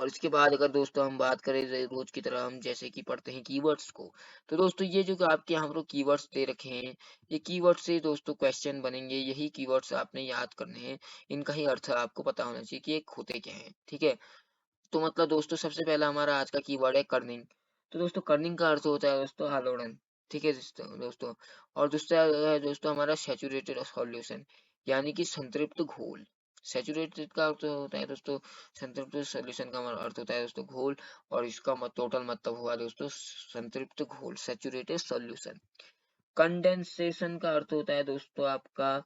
और इसके बाद अगर दोस्तों हम बात करें रोज की तरह हम जैसे कि पढ़ते हैं कीवर्ड्स को, तो दोस्तों ये जो आपके यहाँ पर कीवर्ड्स दे रखे हैं, ये कीवर्ड से दोस्तों क्वेश्चन बनेंगे। यही कीवर्ड्स आपने याद करने हैं, इनका ही अर्थ आपको पता होना चाहिए कि ये होते क्या हैं, ठीक है। तो मतलब दोस्तों सबसे पहला हमारा आज का कीवर्ड है कर्निंग। तो दोस्तों कर्निंग का अर्थ होता है दोस्तों आलोड़न, ठीक है दोस्तों। और दूसरा है दोस्तों हमारा सैचुरेटेड सॉल्यूशन, यानी कि संतृप्त घोल। सैचुरेटेड का अर्थ होता है दोस्तों संतृप्त, सॉल्यूशन का अर्थ होता है दोस्तों घोल, और इसका टोटल मतलब हुआ दोस्तों संतृप्त घोल, सैचुरेटेड सॉल्यूशन। कंडेंसेशन का अर्थ होता है दोस्तों आपका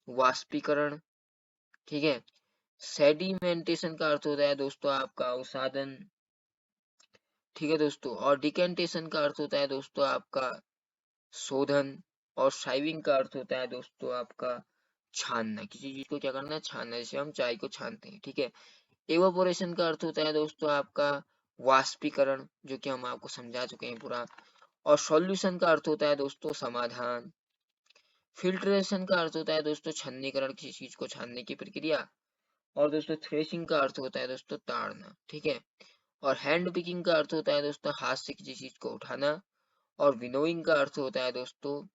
वाष्पीकरण, ठीक है। सेडिमेंटेशन का अर्थ होता है दोस्तों आपका अवसादन, ठीक है दोस्तों। और डिकेंटेशन का अर्थ होता है दोस्तों आपका शोधन, और साइविंग का अर्थ होता है दोस्तों आपका छानना, किसी चीज को क्या करना है, छानना, जैसे हम चाय को छानते हैं, ठीक है। एवापोरेशन का अर्थ होता है दोस्तों आपका वाष्पीकरण, जो कि हम आपको समझा चुके हैं पूरा। और सॉल्यूशन का अर्थ होता है दोस्तों समाधान। फिल्ट्रेशन का अर्थ होता है दोस्तों छन्नीकरण, किसी चीज को छानने की प्रक्रिया। और दोस्तों थ्रेशिंग का अर्थ होता है दोस्तों ताड़ना, ठीक है। और हैंड पिकिंग का अर्थ होता है दोस्तों हाथ से किसी चीज को उठाना। और विनोइंग का अर्थ होता है दोस्तों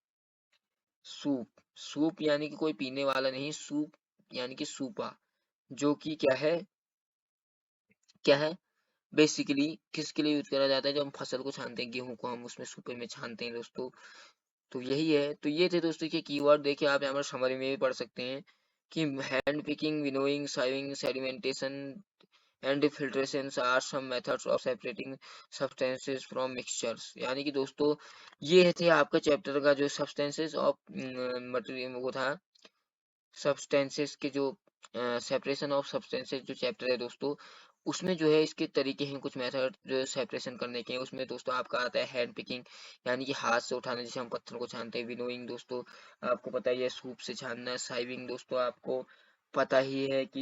सूप। सूप यानी कि कोई पीने वाला नहीं, सूप यानी कि सूपा, जो कि क्या है बेसिकली किसके लिए यूज करा जाता है, जब हम फसल को छानते हैं, गेहूं को हम उसमें सूपे में छानते हैं दोस्तों। तो यही है। तो ये थे दोस्तों के कीवर्ड, देखिए आप यहाँ पर समरी में भी पढ़ सकते हैं कि hand picking, winnowing, sieving, sedimentation and filtrations are some methods of separating substances from mixtures. यानी कि दोस्तों ये थे आपका चैप्टर का जो सब्सटेंसेस ऑफ मटेरियल वो था, सब्सटेंसेस के जो सेपरेशन ऑफ सब्सटेंसेस जो चैप्टर है दोस्तों, उसमें जो है इसके तरीके हैं, कुछ मेथड जो सेपरेशन करने के हैं। उसमें दोस्तों आपका आता है हैंड पिकिंग, यानी कि हाथ से उठाना, जैसे हम पत्थर को छानते हैं। विनोइंग दोस्तों आपको पता ही है सूप से छानना है। साइविंग दोस्तों आपको पता ही है कि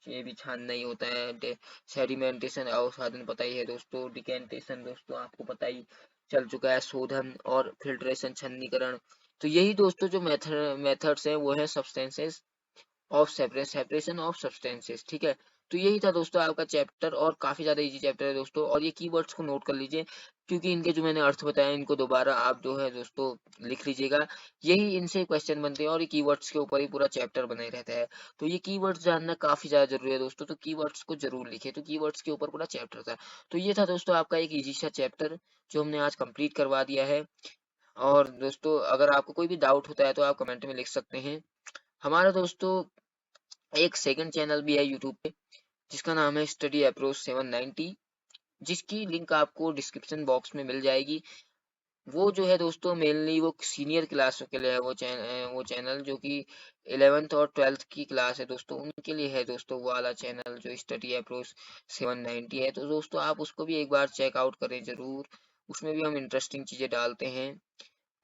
ये भी छानना ही होता है। सेडिमेंटेशन अवसादन पता ही है दोस्तों। डिकेंटेशन दोस्तों आपको पता ही चल चुका है, शोधन और फिल्ट्रेशन, छन्नीकरण। तो यही दोस्तों जो मेथड्स हैं वो है substances of separation of substances, ठीक है। तो यही था दोस्तों आपका चैप्टर, और काफी ज्यादा इजी चैप्टर है दोस्तों। और ये कीवर्ड्स को नोट कर लीजिए, क्योंकि इनके जो मैंने अर्थ बताए इनको दोबारा आप जो है दोस्तों लिख लीजिएगा। यही इनसे क्वेश्चन बनते हैं, और ये कीवर्ड्स के ऊपर ही पूरा चैप्टर बना ही रहता है। तो ये कीवर्ड्स जानना काफी ज्यादा जरूरी है दोस्तों, तो कीवर्ड्स को जरूर लिखे। तो कीवर्ड्स के ऊपर पूरा चैप्टर था। तो ये था दोस्तों आपका एक इजी सा चैप्टर जो हमने आज कंप्लीट करवा दिया है। और दोस्तों अगर आपको कोई भी डाउट होता है तो आप कमेंट में लिख सकते हैं। हमारा दोस्तों एक सेकंड चैनल भी है यूट्यूब पे, जिसका नाम है स्टडी अप्रोच 790, जिसकी लिंक आपको डिस्क्रिप्शन बॉक्स में मिल जाएगी। वो जो है दोस्तों मेनली वो सीनियर क्लासों के लिए है, वो चैनल जो कि 11th और 12th की क्लास है दोस्तों, उनके लिए है दोस्तों वो वाला चैनल जो स्टडी अप्रोच 790 है। तो दोस्तों आप उसको भी एक बार चेकआउट करें जरूर, उसमें भी हम इंटरेस्टिंग चीजें डालते हैं।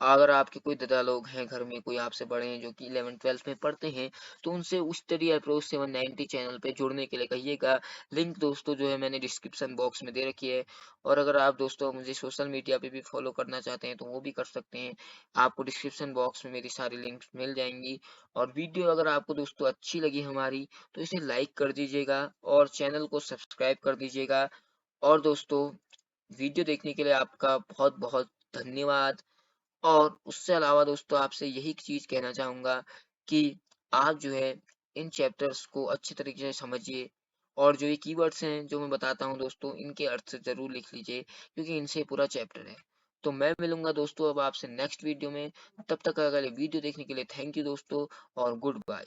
अगर आपके कोई दादा लोग हैं घर में, कोई आपसे बड़े हैं जो कि 11th-12th में पढ़ते हैं, तो उनसे उस स्टडी अप्रोच 790 चैनल पे जुड़ने के लिए कहिएगा। लिंक दोस्तों जो है मैंने डिस्क्रिप्शन बॉक्स में दे रखी है। और अगर आप दोस्तों मुझे सोशल मीडिया पे भी फॉलो करना चाहते हैं तो वो भी कर सकते हैं। आपको डिस्क्रिप्शन बॉक्स में मेरी सारी लिंक्स मिल जाएंगी। और वीडियो अगर आपको दोस्तों अच्छी लगी हमारी, तो इसे लाइक कर दीजिएगा और चैनल को सब्सक्राइब कर दीजिएगा। और दोस्तों वीडियो देखने के लिए आपका बहुत बहुत धन्यवाद। और उससे अलावा दोस्तों आपसे यही चीज कहना चाहूंगा कि आप जो है इन चैप्टर्स को अच्छी तरीके से समझिए, और जो ये कीवर्ड्स हैं जो मैं बताता हूँ दोस्तों इनके अर्थ जरूर लिख लीजिए, क्योंकि इनसे पूरा चैप्टर है। तो मैं मिलूंगा दोस्तों अब आपसे नेक्स्ट वीडियो में। तब तक अगर ये वीडियो देखने के लिए थैंक यू दोस्तों, और गुड बाय।